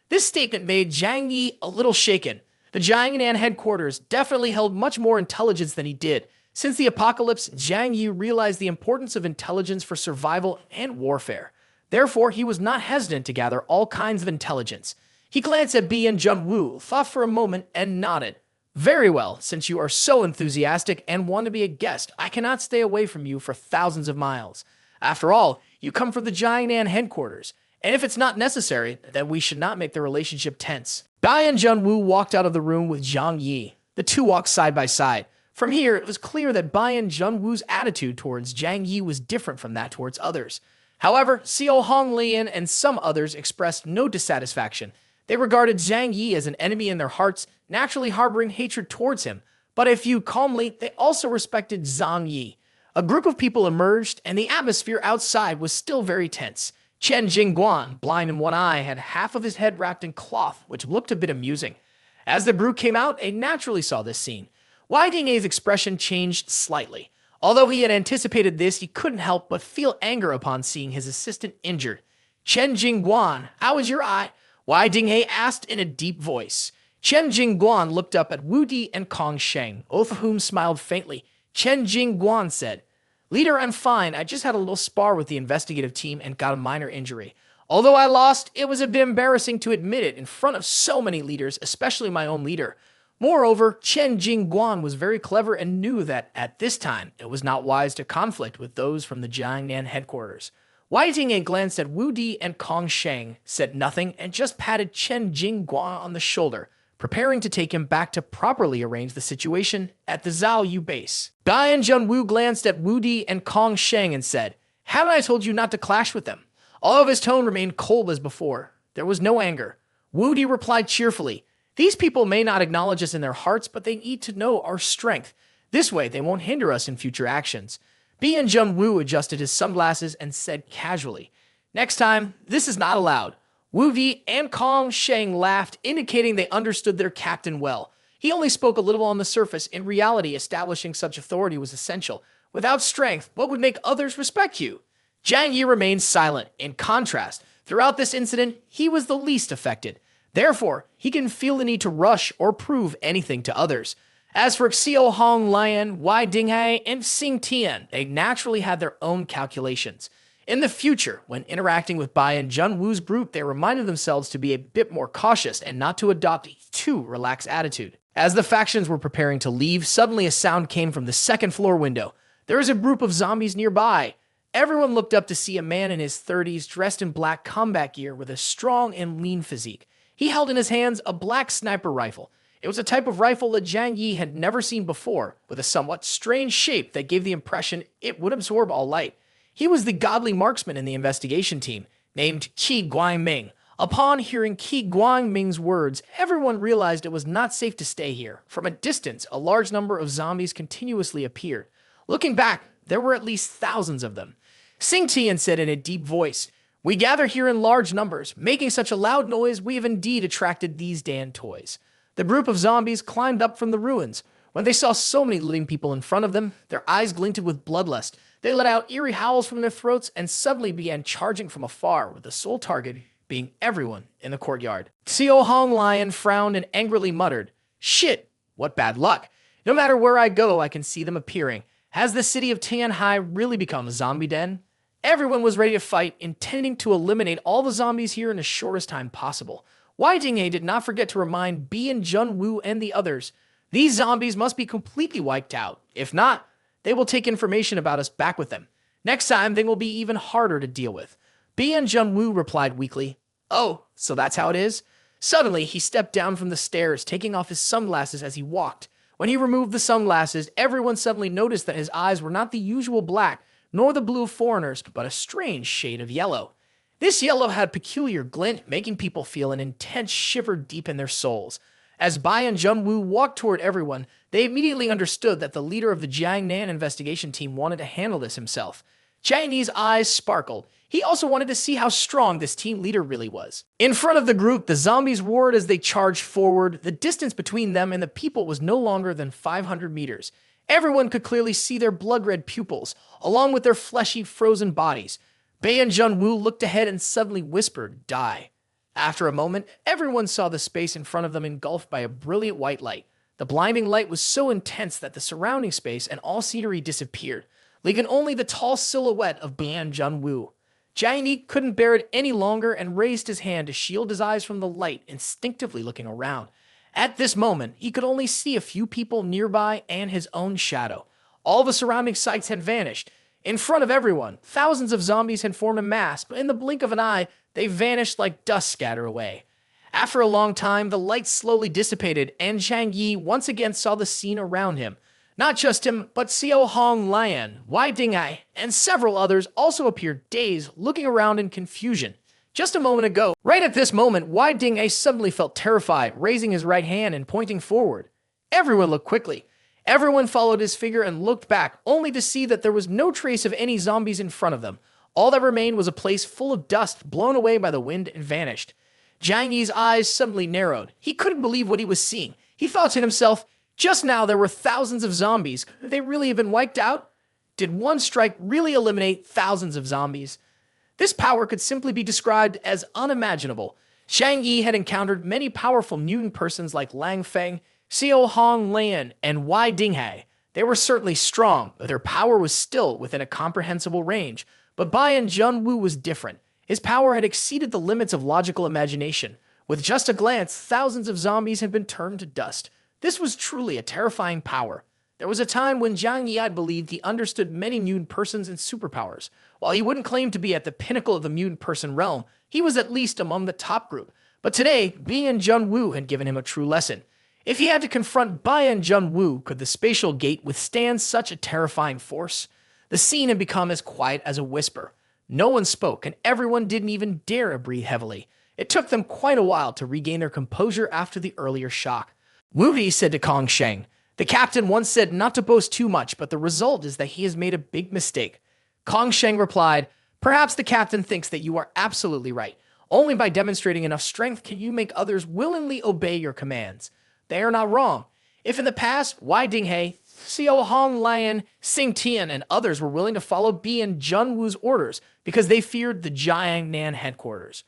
This statement made Zhang Yi a little shaken. The Jiangnan headquarters definitely held much more intelligence than he did. Since the apocalypse, Zhang Yi realized the importance of intelligence for survival and warfare. Therefore, he was not hesitant to gather all kinds of intelligence. He glanced at Bayan Junwoo, thought for a moment, and nodded. Very well, since you are so enthusiastic and want to be a guest, I cannot stay away from you for thousands of miles. After all, you come from the Jiangnan headquarters, and if it's not necessary, then we should not make the relationship tense. Bayan Junwoo walked out of the room with Zhang Yi. The two walked side by side. From here, it was clear that Bayan Junwoo's attitude towards Zhang Yi was different from that towards others. However, Xiao Hong Lian and some others expressed no dissatisfaction. They regarded Zhang Yi as an enemy in their hearts, naturally harboring hatred towards him. But if viewed calmly, they also respected Zhang Yi. A group of people emerged, and the atmosphere outside was still very tense. Chen Jingguan, blind in one eye, had half of his head wrapped in cloth, which looked a bit amusing. As the brute came out, they naturally saw this scene. Wai Ding's expression changed slightly. Although he had anticipated this, he couldn't help but feel anger upon seeing his assistant injured. Chen Jingguan, how is your eye? Wai Dinghe asked in a deep voice. Chen Jingguan looked up at Wu Di and Kong Sheng, both of whom smiled faintly. Chen Jingguan said, Leader, I'm fine. I just had a little spar with the investigative team and got a minor injury. Although I lost, it was a bit embarrassing to admit it in front of so many leaders, especially my own leader. Moreover, Chen Jingguan was very clever and knew that, at this time, it was not wise to conflict with those from the Jiangnan headquarters. Wai Jinghe glanced at Wu Di and Kong Sheng, said nothing, and just patted Chen Jingguan on the shoulder, preparing to take him back to properly arrange the situation at the Zhao Yu base. Bai and Junwu glanced at Wu Di and Kong Sheng and said, Haven't I told you not to clash with them? All of his tone remained cold as before. There was no anger. Wu Di replied cheerfully, These people may not acknowledge us in their hearts, but they need to know our strength. This way, they won't hinder us in future actions. Bi and Junwu adjusted his sunglasses and said casually, Next time, this is not allowed. Wu Di and Kong Sheng laughed, indicating they understood their captain well. He only spoke a little on the surface. In reality, establishing such authority was essential. Without strength, what would make others respect you? Jang Yi remained silent. In contrast, throughout this incident, he was the least affected. Therefore, he can feel the need to rush or prove anything to others. As for Xiao Hong Lian, Wai Dinghe, and Xing Tian, they naturally had their own calculations. In the future, when interacting with Bai and Junwu's group, they reminded themselves to be a bit more cautious and not to adopt a too relaxed attitude. As the factions were preparing to leave, suddenly a sound came from the second floor window. There is a group of zombies nearby. Everyone looked up to see a man in his 30s dressed in black combat gear with a strong and lean physique. He held in his hands a black sniper rifle. It was a type of rifle that Zhang Yi had never seen before, with a somewhat strange shape that gave the impression it would absorb all light. He was the godly marksman in the investigation team, named Qi Guangming. Upon hearing Qi Guangming's words, everyone realized it was not safe to stay here. From a distance, a large number of zombies continuously appeared. Looking back, there were at least thousands of them. Xing Tian said in a deep voice, We gather here in large numbers. Making such a loud noise, we have indeed attracted these damned toys. The group of zombies climbed up from the ruins. When they saw so many living people in front of them, their eyes glinted with bloodlust. They let out eerie howls from their throats and suddenly began charging from afar, with the sole target being everyone in the courtyard. Xiao Hong Lion frowned and angrily muttered, Shit, what bad luck. No matter where I go, I can see them appearing. Has the city of Tianhai really become a zombie den? Everyone was ready to fight, intending to eliminate all the zombies here in the shortest time possible. Wai Jinghe did not forget to remind Bi and Junwu and the others, these zombies must be completely wiped out. If not, they will take information about us back with them. Next time, they will be even harder to deal with. Bi and Junwu replied weakly, Oh, so that's how it is? Suddenly, he stepped down from the stairs, taking off his sunglasses as he walked. When he removed the sunglasses, everyone suddenly noticed that his eyes were not the usual black, nor the blue of foreigners, but a strange shade of yellow. This yellow had peculiar glint, making people feel an intense shiver deep in their souls. As Bai and Junwu walked toward everyone, they immediately understood that the leader of the Jiangnan investigation team wanted to handle this himself. Zhang Yi's eyes sparkled. He also wanted to see how strong this team leader really was. In front of the group, the zombies roared as they charged forward. The distance between them and the people was no longer than 500 meters. Everyone could clearly see their blood-red pupils, along with their fleshy, frozen bodies. Bai and Junwu looked ahead and suddenly whispered, Die. After a moment, everyone saw the space in front of them engulfed by a brilliant white light. The blinding light was so intense that the surrounding space and all scenery disappeared, leaving only the tall silhouette of Bai and Junwu. Jang Yi couldn't bear it any longer and raised his hand to shield his eyes from the light, instinctively looking around. At this moment, he could only see a few people nearby and his own shadow. All the surrounding sights had vanished. In front of everyone, thousands of zombies had formed a mass, but in the blink of an eye, they vanished like dust scattered away. After a long time, the light slowly dissipated, and Zhang Yi once again saw the scene around him. Not just him, but Xiao Hong Lian, Wai Dinghe, and several others also appeared dazed, looking around in confusion. Just a moment ago, right at this moment, Wai Dinghe suddenly felt terrified, raising his right hand and pointing forward. Everyone looked quickly. Everyone followed his finger and looked back, only to see that there was no trace of any zombies in front of them. All that remained was a place full of dust, blown away by the wind and vanished. Zhang Yi's eyes suddenly narrowed. He couldn't believe what he was seeing. He thought to himself, just now there were thousands of zombies. Could they really have been wiped out? Did one strike really eliminate thousands of zombies? This power could simply be described as unimaginable. Zhang Yi had encountered many powerful mutant persons like Lang Feng, Xiao Hong Lian, and Wei Dinghe. They were certainly strong, but their power was still within a comprehensible range. But Bian Junwu was different. His power had exceeded the limits of logical imagination. With just a glance, thousands of zombies had been turned to dust. This was truly a terrifying power. There was a time when Zhang Yi believed he understood many mutant persons and superpowers. While he wouldn't claim to be at the pinnacle of the mutant person realm, he was at least among the top group. But today, Bian Junwu had given him a true lesson. If he had to confront Bian Junwu, could the spatial gate withstand such a terrifying force? The scene had become as quiet as a whisper. No one spoke, and everyone didn't even dare to breathe heavily. It took them quite a while to regain their composure after the earlier shock. Wu Di said to Kong Sheng, "The captain once said not to boast too much, but the result is that he has made a big mistake." Kong Sheng replied, "Perhaps the captain thinks that you are absolutely right. Only by demonstrating enough strength can you make others willingly obey your commands." They are not wrong. If in the past, Wei Dinghe, Xiao Hong Lian, Xing Tian, and others were willing to follow Bian Junwu's orders because they feared the Jiangnan headquarters.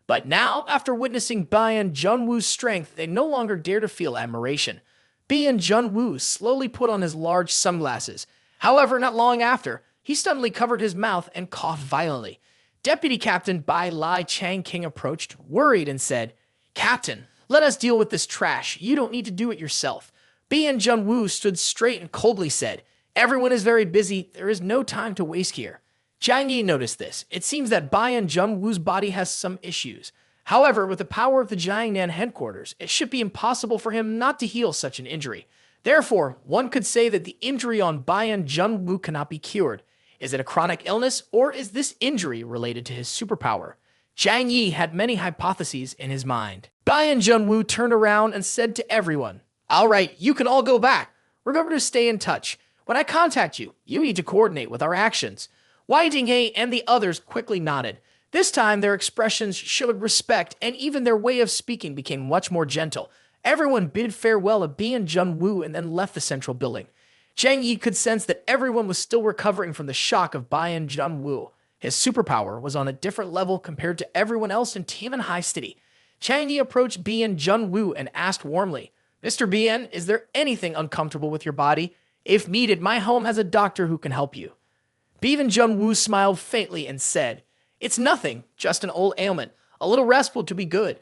But now, after witnessing Bian Junwu's strength, they no longer dare to feel admiration. Bian Junwu slowly put on his large sunglasses. However, not long after, he suddenly covered his mouth and coughed violently. Deputy Captain Bai Lai Chang King approached, worried, and said, "Captain, let us deal with this trash. You don't need to do it yourself." Bian Junwu stood straight and coldly said, "Everyone is very busy. There is no time to waste here." Jang Yi noticed this. It seems that Bian Junwu's body has some issues. However, with the power of the Jiangnan headquarters, it should be impossible for him not to heal such an injury. Therefore, one could say that the injury on Bian Junwu cannot be cured. Is it a chronic illness, or is this injury related to his superpower? Zhang Yi had many hypotheses in his mind. Bian Junwu turned around and said to everyone, "All right, you can all go back. Remember to stay in touch. When I contact you, you need to coordinate with our actions." Wei Dinghe and the others quickly nodded. This time, their expressions showed respect, and even their way of speaking became much more gentle. Everyone bid farewell to Bian Junwu and then left the central building. Zhang Yi could sense that everyone was still recovering from the shock of Bian Junwu. His superpower was on a different level compared to everyone else in Tianmen High City. Zhang Yi approached Bian Junwu and asked warmly, "Mr. Bian, is there anything uncomfortable with your body? If needed, my home has a doctor who can help you." Bian Junwu smiled faintly and said, "It's nothing, just an old ailment. A little rest will be good."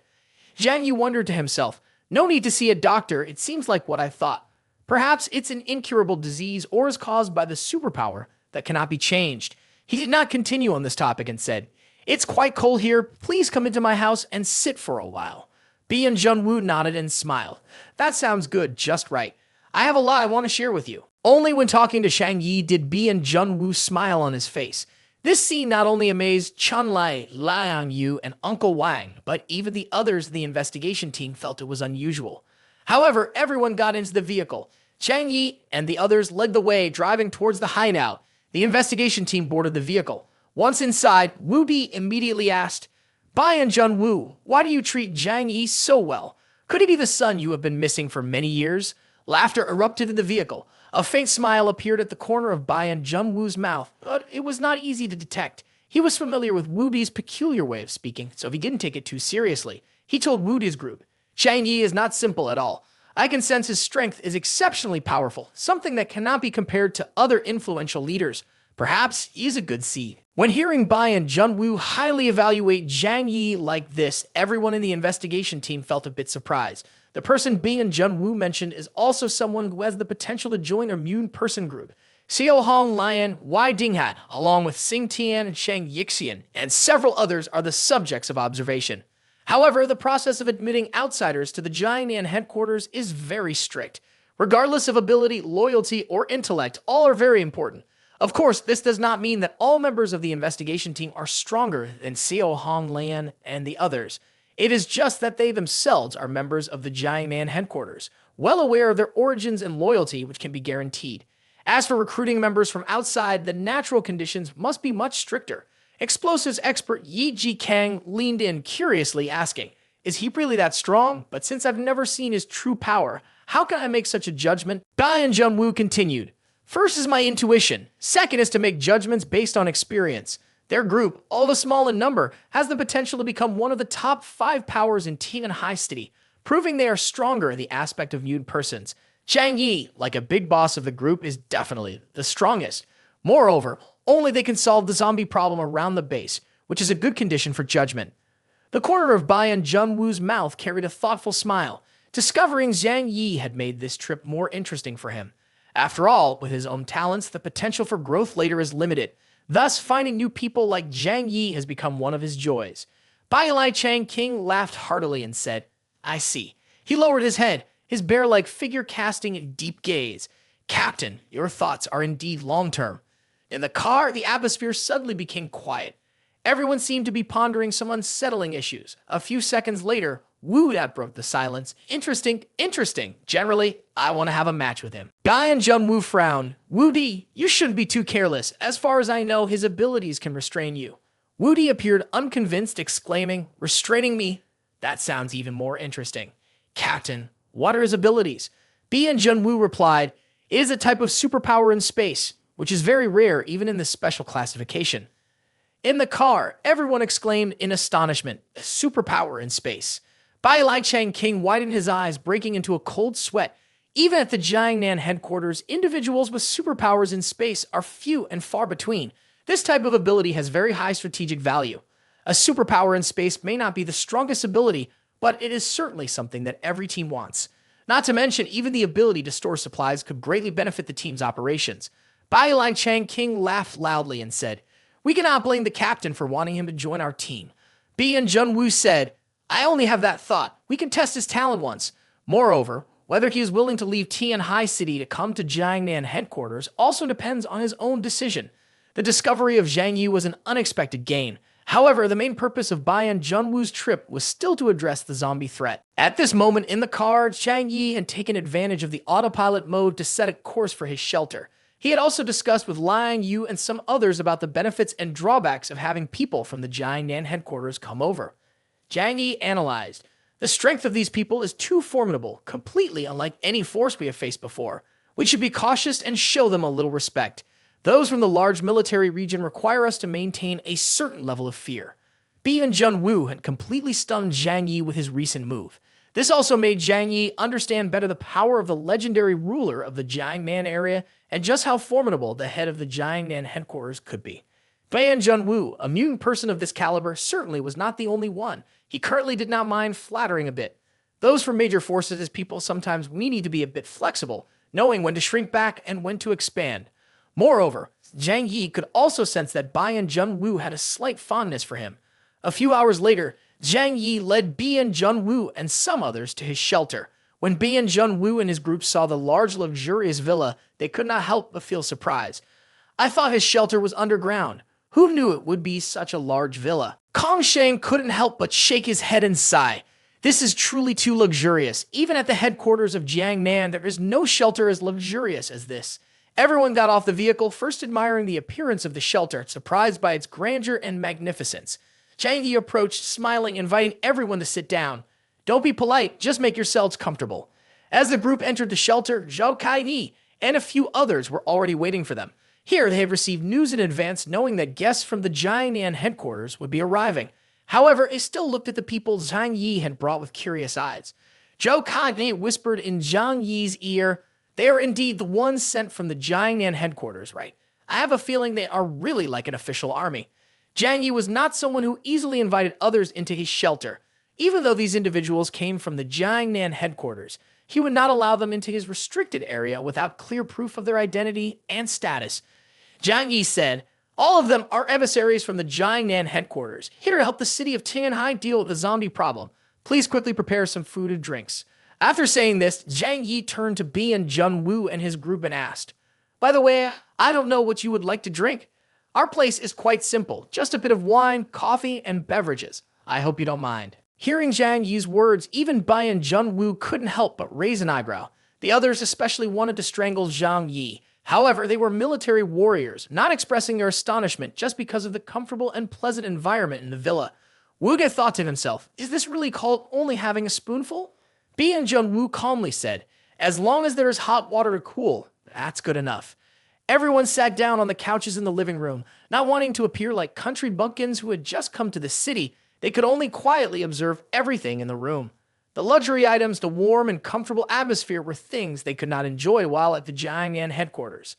Zhang Yi wondered to himself, "No need to see a doctor, it seems like what I thought. Perhaps it's an incurable disease or is caused by the superpower that cannot be changed." He did not continue on this topic and said, "It's quite cold here. Please come into my house and sit for a while." Bian Junwu nodded and smiled. "That sounds good, just right. I have a lot I want to share with you." Only when talking to Zhang Yi did Bian Junwu smile on his face. This scene not only amazed Chun Lai, Liang Yu, and Uncle Wang, but even the others in the investigation team felt it was unusual. However, everyone got into the vehicle. Zhang Yi and the others led the way, driving towards the hideout. The investigation team boarded the vehicle. Once inside, Wu Di immediately asked, "Bian Junwu, why do you treat Zhang Yi so well? Could he be the son you have been missing for many years?" Laughter erupted in the vehicle. A faint smile appeared at the corner of Bian Junwu's mouth, but it was not easy to detect. He was familiar with Wu Di's peculiar way of speaking, so he didn't take it too seriously. He told Wu Di's group, "Zhang Yi is not simple at all. I can sense his strength is exceptionally powerful, something that cannot be compared to other influential leaders. Perhaps he is a good seed." When hearing Bian Junwu highly evaluate Zhang Yi like this, everyone in the investigation team felt a bit surprised. The person Bian Junwu mentioned is also someone who has the potential to join a mutant person group. Xiao Hong Lian, Wei Dinghe, along with Xing Tian and Shang Yixian, and several others are the subjects of observation. However, the process of admitting outsiders to the Jiangnan headquarters is very strict. Regardless of ability, loyalty, or intellect, all are very important. Of course, this does not mean that all members of the investigation team are stronger than Xiao Hong Lian and the others. It is just that they themselves are members of the Jiangnan headquarters, well aware of their origins and loyalty, which can be guaranteed. As for recruiting members from outside, the natural conditions must be much stricter. Explosives expert Yi Ji Kang leaned in curiously, asking, "Is he really that strong? But since I've never seen his true power, how can I make such a judgment?" Bian Junwu continued, "First is my intuition. Second is to make judgments based on experience. Their group, although small in number, has the potential to become one of the top 5 powers in Tianhai City, proving they are stronger in the aspect of mutant persons. Zhang Yi, like a big boss of the group, is definitely the strongest. Moreover, only they can solve the zombie problem around the base, which is a good condition for judgment. The corner of Bayan Junwoo's mouth carried a thoughtful smile. Discovering Zhang Yi had made this trip more interesting for him. After all, with his own talents, the potential for growth later is limited. Thus, finding new people like Zhang Yi has become one of his joys. Bai Lai Chang King laughed heartily and said, "I see." He lowered his head, his bear-like figure casting a deep gaze. "Captain, your thoughts are indeed long-term." In the car, the atmosphere suddenly became quiet. Everyone seemed to be pondering some unsettling issues. A few seconds later, Wu broke the silence. Interesting. Generally, I want to have a match with him." Guy and Junwoo frowned. "Wu Di, you shouldn't be too careless. As far as I know, his abilities can restrain you." Wu Di appeared unconvinced, exclaiming, "Restraining me? That sounds even more interesting." "Captain, what are his abilities?" B and Junwoo replied, "It is a type of superpower in space, which is very rare even in this special classification." In the car, everyone exclaimed in astonishment, "A superpower in space." Bai Lai Chang King widened his eyes, breaking into a cold sweat. Even at the Jiangnan headquarters, individuals with superpowers in space are few and far between. This type of ability has very high strategic value. A superpower in space may not be the strongest ability, but it is certainly something that every team wants. Not to mention, even the ability to store supplies could greatly benefit the team's operations. Bai Lai Chang King laughed loudly and said, "We cannot blame the captain for wanting him to join our team." B and Junwoo said, "I only have that thought. We can test his talent once." Moreover, whether he is willing to leave Tianhai City to come to Jiangnan headquarters also depends on his own decision. The discovery of Zhang Yi was an unexpected gain. However, the main purpose of Bayan Junwoo's trip was still to address the zombie threat. At this moment in the car, Zhang Yi had taken advantage of the autopilot mode to set a course for his shelter. He had also discussed with Liang Yu and some others about the benefits and drawbacks of having people from the Jiangnan headquarters come over. Jang Yi analyzed. The strength of these people is too formidable, completely unlike any force we have faced before. We should be cautious and show them a little respect. Those from the large military region require us to maintain a certain level of fear. B and Junwoo had completely stunned Zhang Yi with his recent move. This also made Zhang Yi understand better the power of the legendary ruler of the Jiangnan area and just how formidable the head of the Jiangnan headquarters could be. Bayan Junwoo, a mutant person of this caliber, certainly was not the only one. He currently did not mind flattering a bit. Those from major forces as people, sometimes we need to be a bit flexible, knowing when to shrink back and when to expand. Moreover, Zhang Yi could also sense that Bayan Junwoo had a slight fondness for him. A few hours later, Zhang Yi led B and Junwoo and some others to his shelter. When B and Junwoo and his group saw the large, luxurious villa, they could not help but feel surprised. "I thought his shelter was underground. Who knew it would be such a large villa?" Kong Sheng couldn't help but shake his head and sigh. "This is truly too luxurious. Even at the headquarters of Jiangnan, there is no shelter as luxurious as this." Everyone got off the vehicle, first admiring the appearance of the shelter, surprised by its grandeur and magnificence. Zhang Yi approached, smiling, inviting everyone to sit down. "Don't be polite, just make yourselves comfortable." As the group entered the shelter, Zhao Kai-ni and a few others were already waiting for them. Here, they had received news in advance, knowing that guests from the Jiangnan headquarters would be arriving. However, they still looked at the people Zhang Yi had brought with curious eyes. Zhao Kai-ni whispered in Zhang Yi's ear, "They are indeed the ones sent from the Jiangnan headquarters, right? I have a feeling they are really like an official army." Zhang Yi was not someone who easily invited others into his shelter. Even though these individuals came from the Jiangnan headquarters, he would not allow them into his restricted area without clear proof of their identity and status. Zhang Yi said, "All of them are emissaries from the Jiangnan headquarters, here to help the city of Tianhai deal with the zombie problem. Please quickly prepare some food and drinks." After saying this, Zhang Yi turned to B and Junwoo and his group and asked, "By the way, I don't know what you would like to drink. Our place is quite simple, just a bit of wine, coffee, and beverages. I hope you don't mind." Hearing Zhang Yi's words, even Bai and Junwoo couldn't help but raise an eyebrow. The others especially wanted to strangle Zhang Yi. However, they were military warriors, not expressing their astonishment just because of the comfortable and pleasant environment in the villa. Wuge thought to himself, "Is this really called only having a spoonful?" B and Junwoo calmly said, "As long as there is hot water to cool, that's good enough." Everyone sat down on the couches in the living room, not wanting to appear like country bumpkins who had just come to the city. They could only quietly observe everything in the room. The luxury items, the warm and comfortable atmosphere were things they could not enjoy while at the Jang Yi headquarters.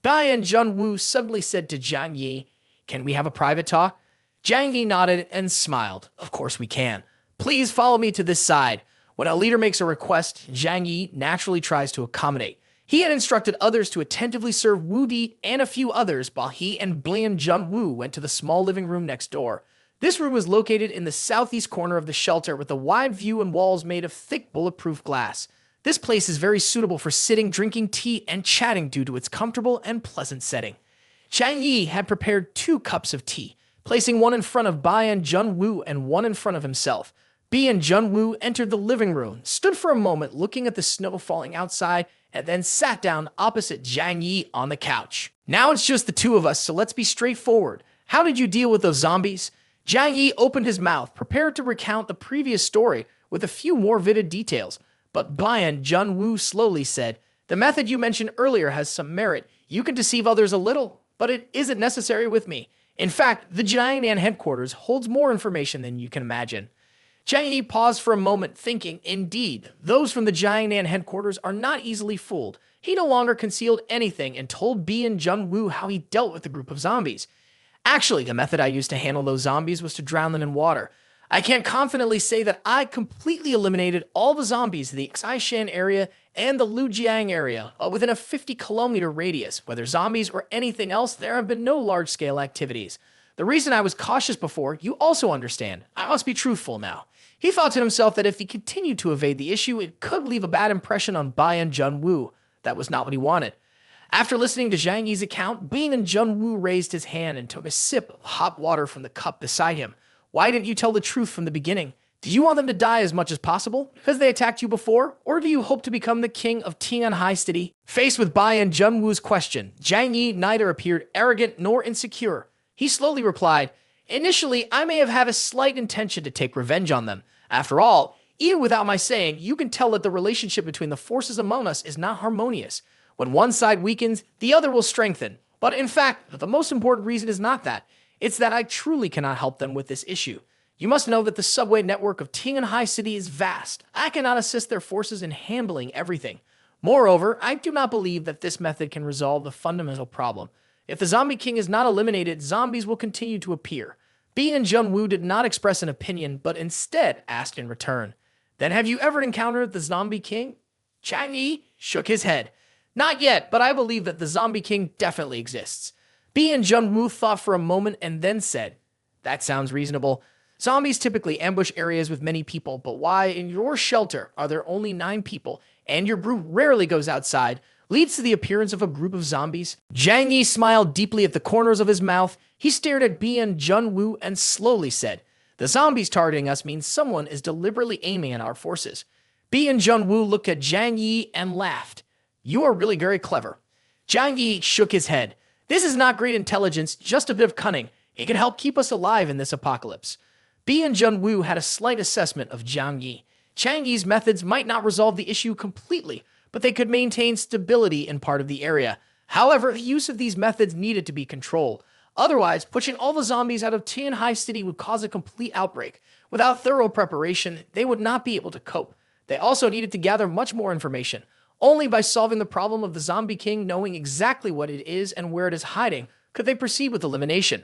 Bai and Junwoo suddenly said to Zhang Yi, "Can we have a private talk?" Zhang Yi nodded and smiled. "Of course we can. Please follow me to this side." When a leader makes a request, Zhang Yi naturally tries to accommodate. He had instructed others to attentively serve Wu Di and a few others while he and Blian Junwoo went to the small living room next door. This room was located in the southeast corner of the shelter with a wide view and walls made of thick bulletproof glass. This place is very suitable for sitting, drinking tea, and chatting due to its comfortable and pleasant setting. Zhang Yi had prepared 2 cups of tea, placing one in front of Bai and Junwoo and one in front of himself. Bai and Junwoo entered the living room, stood for a moment looking at the snow falling outside, and then sat down opposite Zhang Yi on the couch. "Now it's just the 2 of us, so let's be straightforward. How did you deal with those zombies?" Zhang Yi opened his mouth, prepared to recount the previous story with a few more vivid details, but Bian Junwoo slowly said, "The method you mentioned earlier has some merit. You can deceive others a little, but it isn't necessary with me. In fact, the Jiangnan headquarters holds more information than you can imagine." Zhang Yi paused for a moment, thinking, indeed, those from the Jiangnan headquarters are not easily fooled. He no longer concealed anything and told Bian Junwoo how he dealt with the group of zombies. "Actually, the method I used to handle those zombies was to drown them in water. I can't confidently say that I completely eliminated all the zombies in the Xishan area and the Lujiang area within a 50-kilometer radius. Whether zombies or anything else, there have been no large-scale activities. The reason I was cautious before, you also understand. I must be truthful now." He thought to himself that if he continued to evade the issue, it could leave a bad impression on Bai and Junwoo. That was not what he wanted. After listening to Zhang Yi's account, Bai and Junwoo raised his hand and took a sip of hot water from the cup beside him. "Why didn't you tell the truth from the beginning? Did you want them to die as much as possible because they attacked you before? Or do you hope to become the king of Tianhai City?" Faced with Bai and Junwoo's question, Zhang Yi neither appeared arrogant nor insecure. He slowly replied, "Initially, I may have had a slight intention to take revenge on them. After all, even without my saying, you can tell that the relationship between the forces among us is not harmonious. When one side weakens, the other will strengthen. But in fact, the most important reason is not that. It's that I truly cannot help them with this issue. You must know that the subway network of Tianhai City is vast. I cannot assist their forces in handling everything. Moreover, I do not believe that this method can resolve the fundamental problem. If the Zombie King is not eliminated, zombies will continue to appear." Bai and Junwoo did not express an opinion, but instead asked in return, "Then have you ever encountered the Zombie King?" Zhang Yi shook his head. "Not yet, but I believe that the Zombie King definitely exists." Bai and Junwoo thought for a moment and then said, "That sounds reasonable. Zombies typically ambush areas with many people, but why in your shelter are there only 9 people, and your group rarely goes outside, leads to the appearance of a group of zombies?" Zhang Yi smiled deeply at the corners of his mouth. He stared at Bai and Junwoo and slowly said, "The zombies targeting us means someone is deliberately aiming at our forces." Bai and Junwoo looked at Zhang Yi and laughed. "You are really very clever." Zhang Yi shook his head. "This is not great intelligence, just a bit of cunning. It can help keep us alive in this apocalypse." Bai and Junwoo had a slight assessment of Zhang Yi. Zhang Yi's methods might not resolve the issue completely, but they could maintain stability in part of the area. However, the use of these methods needed to be controlled. Otherwise, pushing all the zombies out of Tianhai City would cause a complete outbreak. Without thorough preparation, they would not be able to cope. They also needed to gather much more information. Only by solving the problem of the Zombie King knowing exactly what it is and where it is hiding could they proceed with elimination.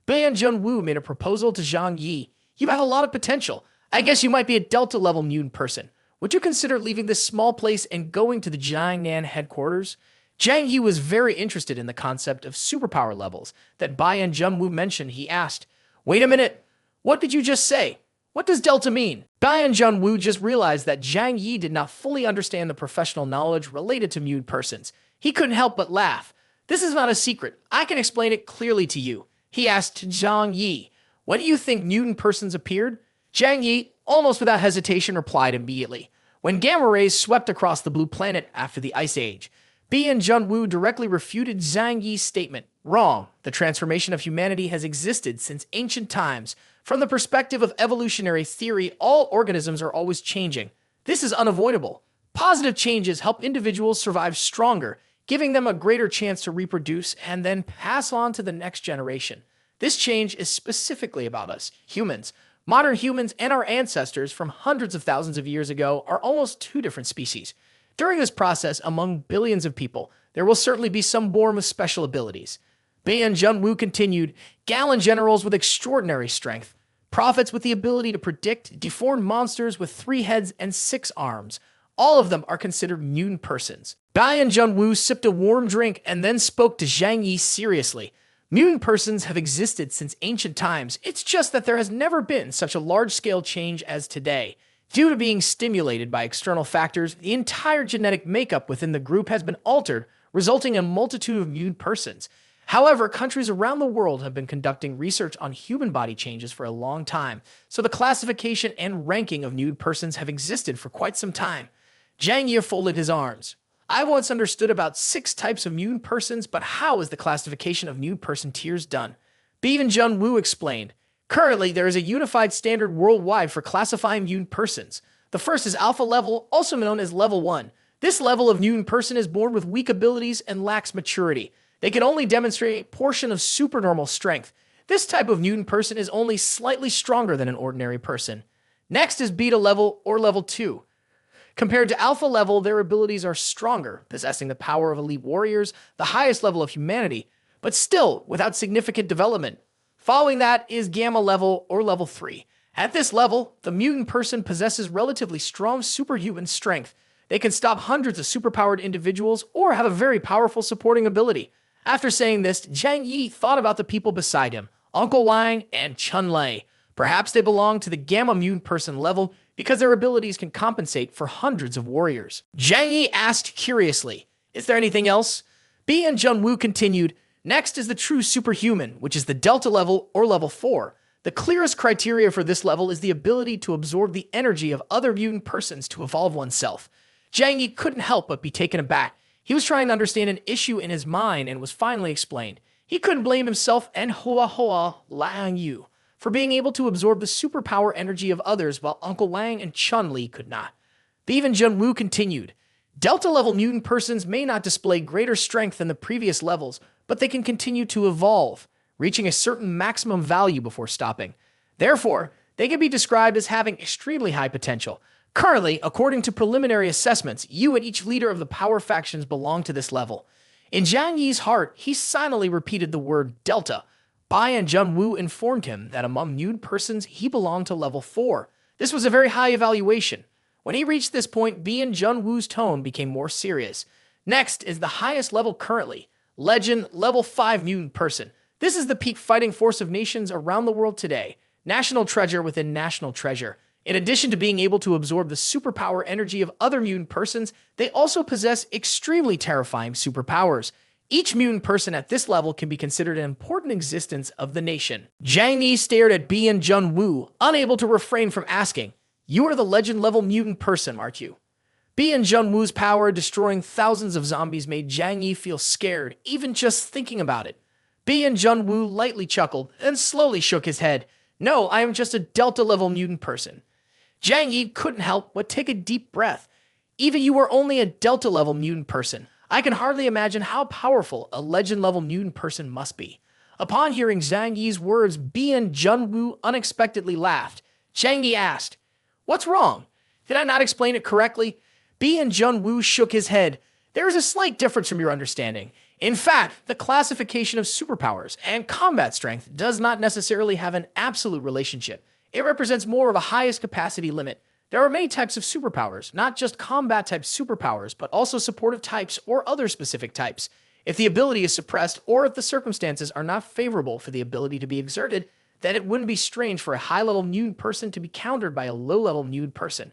Bai and Junwoo made a proposal to Zhang Yi. "You have a lot of potential. I guess you might be a Delta-level mutant person. Would you consider leaving this small place and going to the Jiangnan headquarters?" Zhang Yi was very interested in the concept of superpower levels that Bai and Junwoo mentioned. He asked, "Wait a minute, what did you just say? What does Delta mean?" Bai and Junwoo just realized that Zhang Yi did not fully understand the professional knowledge related to mutant persons. He couldn't help but laugh. "This is not a secret. I can explain it clearly to you." He asked Zhang Yi, "When do you think mutant persons appeared?" Zhang Yi, almost without hesitation, replied immediately, "When gamma rays swept across the blue planet after the Ice Age." Bai and Junwoo directly refuted Zhang Yi's statement. "Wrong. The transformation of humanity has existed since ancient times. From the perspective of evolutionary theory, all organisms are always changing. This is unavoidable. Positive changes help individuals survive stronger, giving them a greater chance to reproduce and then pass on to the next generation. This change is specifically about us, humans. Modern humans and our ancestors from hundreds of thousands of years ago are almost two different species. During this process, among billions of people, there will certainly be some born with special abilities. Ban Junwoo continued, Gallon generals with extraordinary strength, prophets with the ability to predict, deformed monsters with 3 heads and 6 arms. All of them are considered mutant persons. Ban Junwoo sipped a warm drink and then spoke to Zhang Yi seriously. Mutant persons have existed since ancient times. It's just that there has never been such a large-scale change as today. Due to being stimulated by external factors, the entire genetic makeup within the group has been altered, resulting in a multitude of mutant persons. However, countries around the world have been conducting research on human body changes for a long time, so the classification and ranking of mutant persons have existed for quite some time. Jang Yi folded his arms. I once understood about 6 types of mutant persons, but how is the classification of mutant person tiers done? Bevan Junwoo explained, currently there is a unified standard worldwide for classifying mutant persons. The first is Alpha level, also known as Level 1. This level of mutant person is born with weak abilities and lacks maturity. They can only demonstrate a portion of supernormal strength. This type of mutant person is only slightly stronger than an ordinary person. Next is Beta level or Level 2. Compared to Alpha level, their abilities are stronger, possessing the power of elite warriors, the highest level of humanity, but still without significant development. Following that is Gamma level or Level 3. At this level, the mutant person possesses relatively strong superhuman strength. They can stop hundreds of superpowered individuals or have a very powerful supporting ability. After saying this, Jang Yi thought about the people beside him, Uncle Wang and Chun Lei. Perhaps they belong to the Gamma mutant person level because their abilities can compensate for hundreds of warriors. Zhang Yi asked curiously, is there anything else? Ban Junwoo continued, next is the true superhuman, which is the Delta level or Level 4. The clearest criteria for this level is the ability to absorb the energy of other mutant persons to evolve oneself. Zhang Yi couldn't help but be taken aback. He was trying to understand an issue in his mind and was finally explained. He couldn't blame himself and Hoa Liang Yu for being able to absorb the superpower energy of others while Uncle Wang and Chun-Li could not. Bevan Junwoo continued, Delta-level mutant persons may not display greater strength than the previous levels, but they can continue to evolve, reaching a certain maximum value before stopping. Therefore, they can be described as having extremely high potential. Currently, according to preliminary assessments, you and each leader of the power factions belong to this level. In Zhang Yi's heart, he silently repeated the word Delta. Ban Junwoo informed him that among mutant persons, he belonged to Level 4. This was a very high evaluation. When he reached this point, Ban Junwoo's tone became more serious. Next is the highest level currently, Legend Level 5 mutant person. This is the peak fighting force of nations around the world today. National treasure within national treasure. In addition to being able to absorb the superpower energy of other mutant persons, they also possess extremely terrifying superpowers. Each mutant person at this level can be considered an important existence of the nation. Jang Yi stared at Ban Junwoo, unable to refrain from asking, you are the legend-level mutant person, aren't you? Ban Junwoo's power destroying thousands of zombies made Zhang Yi feel scared, even just thinking about it. Ban Junwoo lightly chuckled and slowly shook his head. No, I am just a Delta-level mutant person. Zhang Yi couldn't help but take a deep breath. Even you are only a Delta-level mutant person. I can hardly imagine how powerful a legend-level mutant person must be. Upon hearing Zhang Yi's words, Ban Junwoo unexpectedly laughed. Zhang Yi asked, what's wrong? Did I not explain it correctly? Ban Junwoo shook his head. There is a slight difference from your understanding. In fact, the classification of superpowers and combat strength does not necessarily have an absolute relationship. It represents more of a highest capacity limit. There are many types of superpowers, not just combat-type superpowers, but also supportive types or other specific types. If the ability is suppressed or if the circumstances are not favorable for the ability to be exerted, then it wouldn't be strange for a high-level mutant person to be countered by a low-level mutant person.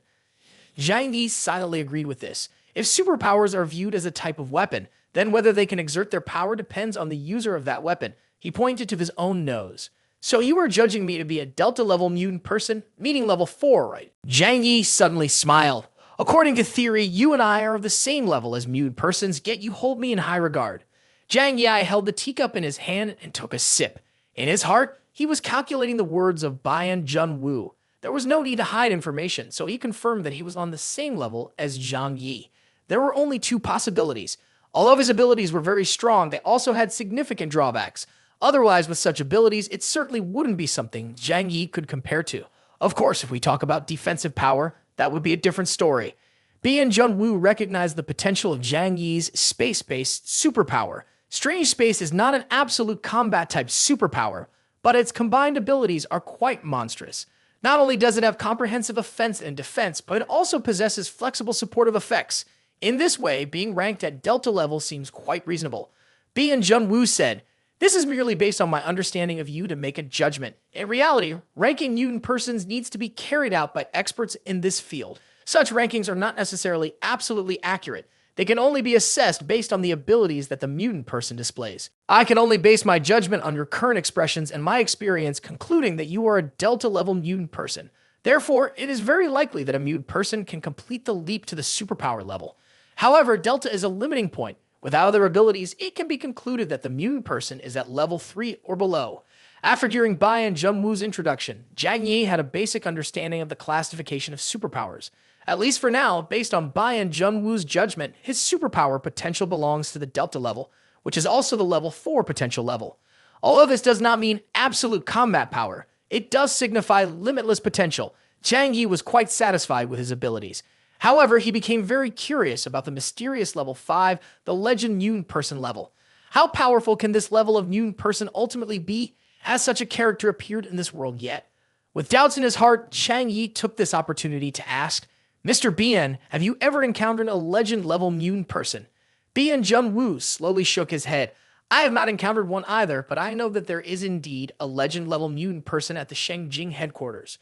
Zhang Yi silently agreed with this. If superpowers are viewed as a type of weapon, then whether they can exert their power depends on the user of that weapon. He pointed to his own nose. So you are judging me to be a Delta-level mutant person, meaning Level 4, right? Zhang Yi suddenly smiled. According to theory, you and I are of the same level as mutant persons, yet you hold me in high regard. Zhang Yi held the teacup in his hand and took a sip. In his heart, he was calculating the words of Ban Junwoo. There was no need to hide information, so he confirmed that he was on the same level as Zhang Yi. There were only 2 possibilities. Although his abilities were very strong, they also had significant drawbacks. Otherwise, with such abilities, it certainly wouldn't be something Zhang Yi could compare to. Of course, if we talk about defensive power, that would be a different story. Bi Junwoo recognized the potential of Zhang Yi's space-based superpower. Strange space is not an absolute combat-type superpower, but its combined abilities are quite monstrous. Not only does it have comprehensive offense and defense, but it also possesses flexible supportive effects. In this way, being ranked at Delta level seems quite reasonable. Bi Junwoo said, "This is merely based on my understanding of you to make a judgment. In reality, ranking mutant persons needs to be carried out by experts in this field. Such rankings are not necessarily absolutely accurate. They can only be assessed based on the abilities that the mutant person displays. I can only base my judgment on your current expressions and my experience concluding that you are a Delta-level mutant person. Therefore, it is very likely that a mutant person can complete the leap to the superpower level. However, Delta is a limiting point. Without other abilities, it can be concluded that the mutant person is at level 3 or below." After hearing Bai and Junwoo's introduction, Jang Yi had a basic understanding of the classification of superpowers. At least for now, based on Bai and Junwoo's judgment, his superpower potential belongs to the Delta level, which is also the level 4 potential level. Although this does not mean absolute combat power, it does signify limitless potential. Zhang Yi was quite satisfied with his abilities. However, he became very curious about the mysterious level 5, the legend mutant person level. How powerful can this level of mutant person ultimately be? Has such a character appeared in this world yet? With doubts in his heart, Zhang Yi took this opportunity to ask, "Mr. Bien, have you ever encountered a legend-level mutant person?" Bien Junwoo slowly shook his head. "I have not encountered one either, but I know that there is indeed a legend-level mutant person at the Shengjing headquarters."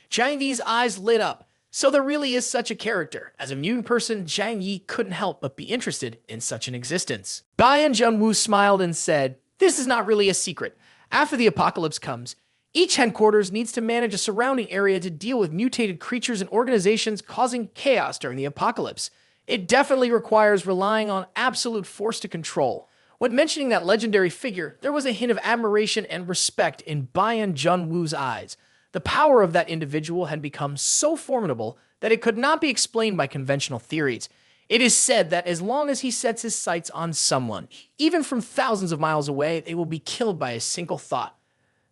Zhang Yi's eyes lit up. So there really is such a character. As a mutant person, Zhang Yi couldn't help but be interested in such an existence. Bai and Junwoo smiled and said, "This is not really a secret. After the apocalypse comes, each headquarters needs to manage a surrounding area to deal with mutated creatures and organizations causing chaos during the apocalypse. It definitely requires relying on absolute force to control." When mentioning that legendary figure, there was a hint of admiration and respect in Bai and Junwoo's eyes. The power of that individual had become so formidable that it could not be explained by conventional theories. It is said that as long as he sets his sights on someone, even from thousands of miles away, they will be killed by a single thought.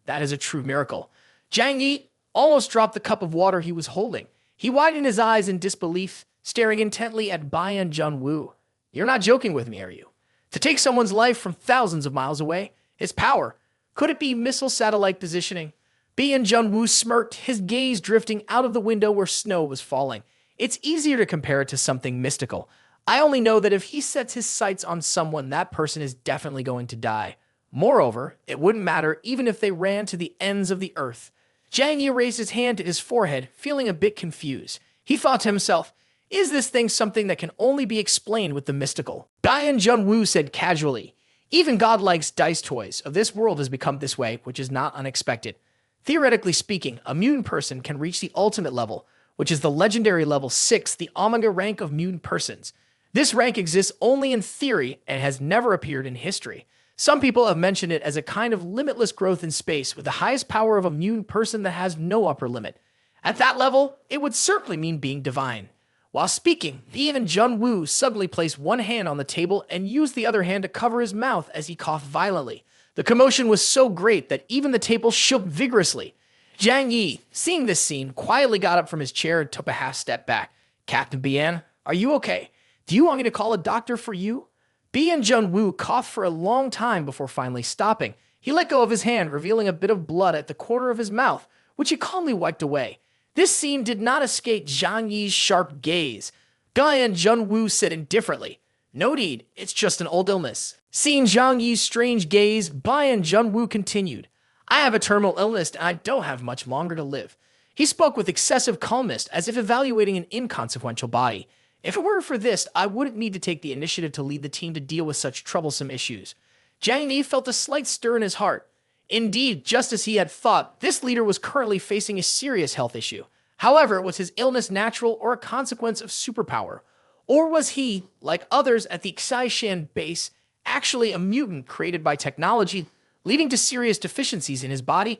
That is a true miracle. Zhang Yi almost dropped the cup of water he was holding. He widened his eyes in disbelief, staring intently at Bai and Junwoo. "You're not joking with me, are you? To take someone's life from thousands of miles away? His power. Could it be missile satellite positioning?" Bi and Junwoo smirked, his gaze drifting out of the window where snow was falling. "It's easier to compare it to something mystical. I only know that if he sets his sights on someone, that person is definitely going to die. Moreover, it wouldn't matter even if they ran to the ends of the earth." Zhang Yi raised his hand to his forehead, feeling a bit confused. He thought to himself, is this thing something that can only be explained with the mystical? Bai and Junwoo said casually, "Even God likes dice toys of this world has become this way, which is not unexpected. Theoretically speaking, a mutant person can reach the ultimate level, which is the legendary level 6, the Omega rank of mutant persons. This rank exists only in theory and has never appeared in history. Some people have mentioned it as a kind of limitless growth in space with the highest power of a mutant person that has no upper limit. At that level, it would certainly mean being divine." While speaking, even Junwoo suddenly placed one hand on the table and used the other hand to cover his mouth as he coughed violently. The commotion was so great that even the table shook vigorously. Zhang Yi, seeing this scene, quietly got up from his chair and took a half step back. "Captain Bien, are you okay? Do you want me to call a doctor for you?" Bien Junwoo coughed for a long time before finally stopping. He let go of his hand, revealing a bit of blood at the corner of his mouth, which he calmly wiped away. This scene did not escape Zhang Yi's sharp gaze. Bai and Junwoo said indifferently, "No need, it's just an old illness." Seeing Zhang Yi's strange gaze, Bai and Junwoo continued, "I have a terminal illness and I don't have much longer to live." He spoke with excessive calmness, as if evaluating an inconsequential body. "If it weren't for this, I wouldn't need to take the initiative to lead the team to deal with such troublesome issues." Zhang Yi felt a slight stir in his heart. Indeed, just as he had thought, this leader was currently facing a serious health issue. However, was his illness natural or a consequence of superpower? Or was he, like others at the Xaishan base, actually a mutant created by technology, leading to serious deficiencies in his body?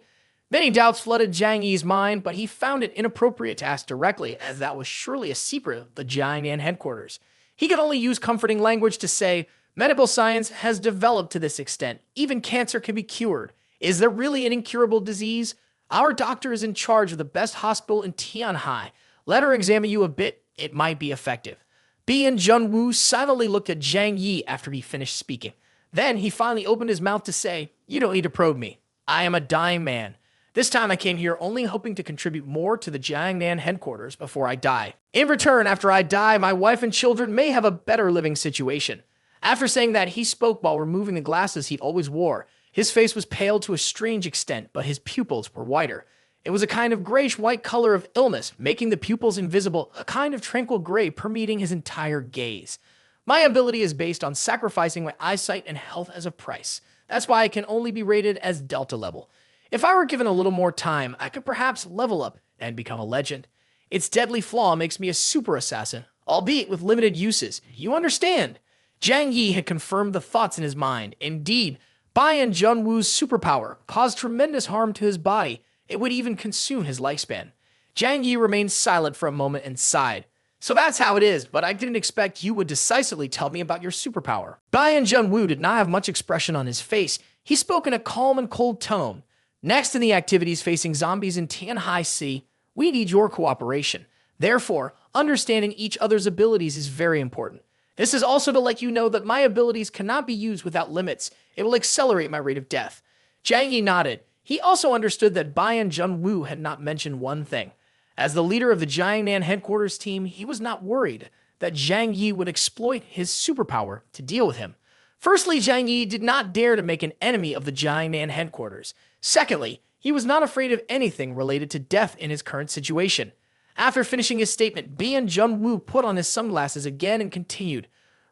Many doubts flooded Zhang Yi's mind, but he found it inappropriate to ask directly, as that was surely a secret of the Jiangnan headquarters. He could only use comforting language to say, Medical science has developed to this extent. Even cancer can be cured. Is there really an incurable disease? Our doctor is in charge of the best hospital in Tianhai. Let her examine you a bit. It might be effective. B and Junwoo silently looked at Zhang Yi after he finished speaking. Then he finally opened his mouth to say, "You don't need to probe me. I am a dying man. This time I came here only hoping to contribute more to the Jiangnan headquarters before I die. In return, after I die, my wife and children may have a better living situation." After saying that, he spoke while removing the glasses he always wore. His face was pale to a strange extent, but his pupils were whiter. It was a kind of grayish-white color of illness, making the pupils invisible, a kind of tranquil gray permeating his entire gaze. My ability is based on sacrificing my eyesight and health as a price. That's why I can only be rated as Delta level. If I were given a little more time, I could perhaps level up and become a legend. Its deadly flaw makes me a super assassin, albeit with limited uses. You understand? Jang Yi had confirmed the thoughts in his mind. Indeed, Bai and Junwoo's superpower caused tremendous harm to his body. It would even consume his lifespan. Jang Yi remained silent for a moment and sighed. "So that's how it is, but I didn't expect you would decisively tell me about your superpower." Bai and Junwoo did not have much expression on his face. He spoke in a calm and cold tone. "Next in the activities facing zombies in Tianhai Sea, we need your cooperation. Therefore, understanding each other's abilities is very important. This is also to let you know that my abilities cannot be used without limits. It will accelerate my rate of death." Jang Yi nodded. He also understood that Bai and Junwoo had not mentioned one thing. As the leader of the Jiangnan headquarters team, he was not worried that Zhang Yi would exploit his superpower to deal with him. Firstly, Zhang Yi did not dare to make an enemy of the Jiangnan headquarters. Secondly, he was not afraid of anything related to death in his current situation. After finishing his statement, Bi and Junwoo put on his sunglasses again and continued.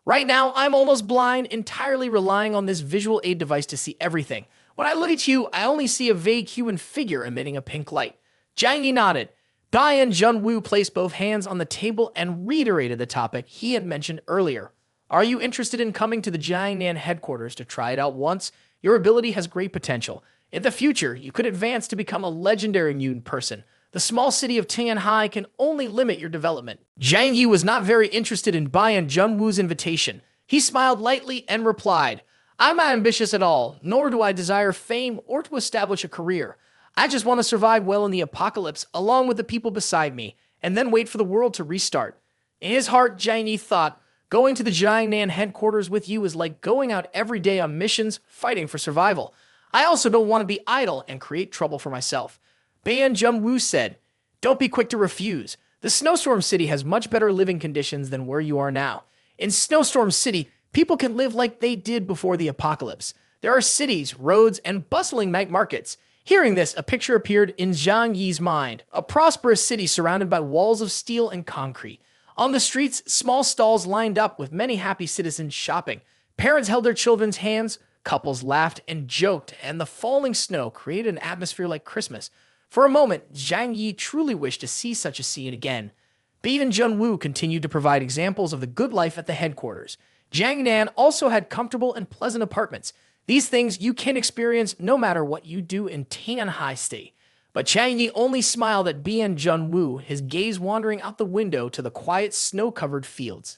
"Right now, I'm almost blind, entirely relying on this visual aid device to see everything. When I look at you, I only see a vague human figure emitting a pink light." Jang Yi nodded. Bai and Junwoo placed both hands on the table and reiterated the topic he had mentioned earlier. "Are you interested in coming to the Jiangnan headquarters to try it out once? Your ability has great potential. In the future, you could advance to become a legendary mutant person. The small city of Tianhai can only limit your development." Zhang Yi was not very interested in Bai and Junwoo's invitation. He smiled lightly and replied, "I'm not ambitious at all, nor do I desire fame or to establish a career. I just want to survive well in the apocalypse along with the people beside me, and then wait for the world to restart." In his heart, Zhang Yi thought, "Going to the Jiangnan headquarters with you is like going out every day on missions, fighting for survival. I also don't want to be idle and create trouble for myself." Ban Junwoo said, "Don't be quick to refuse. The Snowstorm City has much better living conditions than where you are now. In Snowstorm City, people can live like they did before the apocalypse. There are cities, roads, and bustling night markets." Hearing this, a picture appeared in Zhang Yi's mind, a prosperous city surrounded by walls of steel and concrete. On the streets, small stalls lined up with many happy citizens shopping. Parents held their children's hands, couples laughed and joked, and the falling snow created an atmosphere like Christmas. For a moment, Zhang Yi truly wished to see such a scene again. Bi and Junwoo continued to provide examples of the good life at the headquarters. Jiangnan also had comfortable and pleasant apartments. These things you can experience no matter what you do in Tianhai State. But Zhang Yi only smiled at Bi and Junwoo, his gaze wandering out the window to the quiet, snow-covered fields.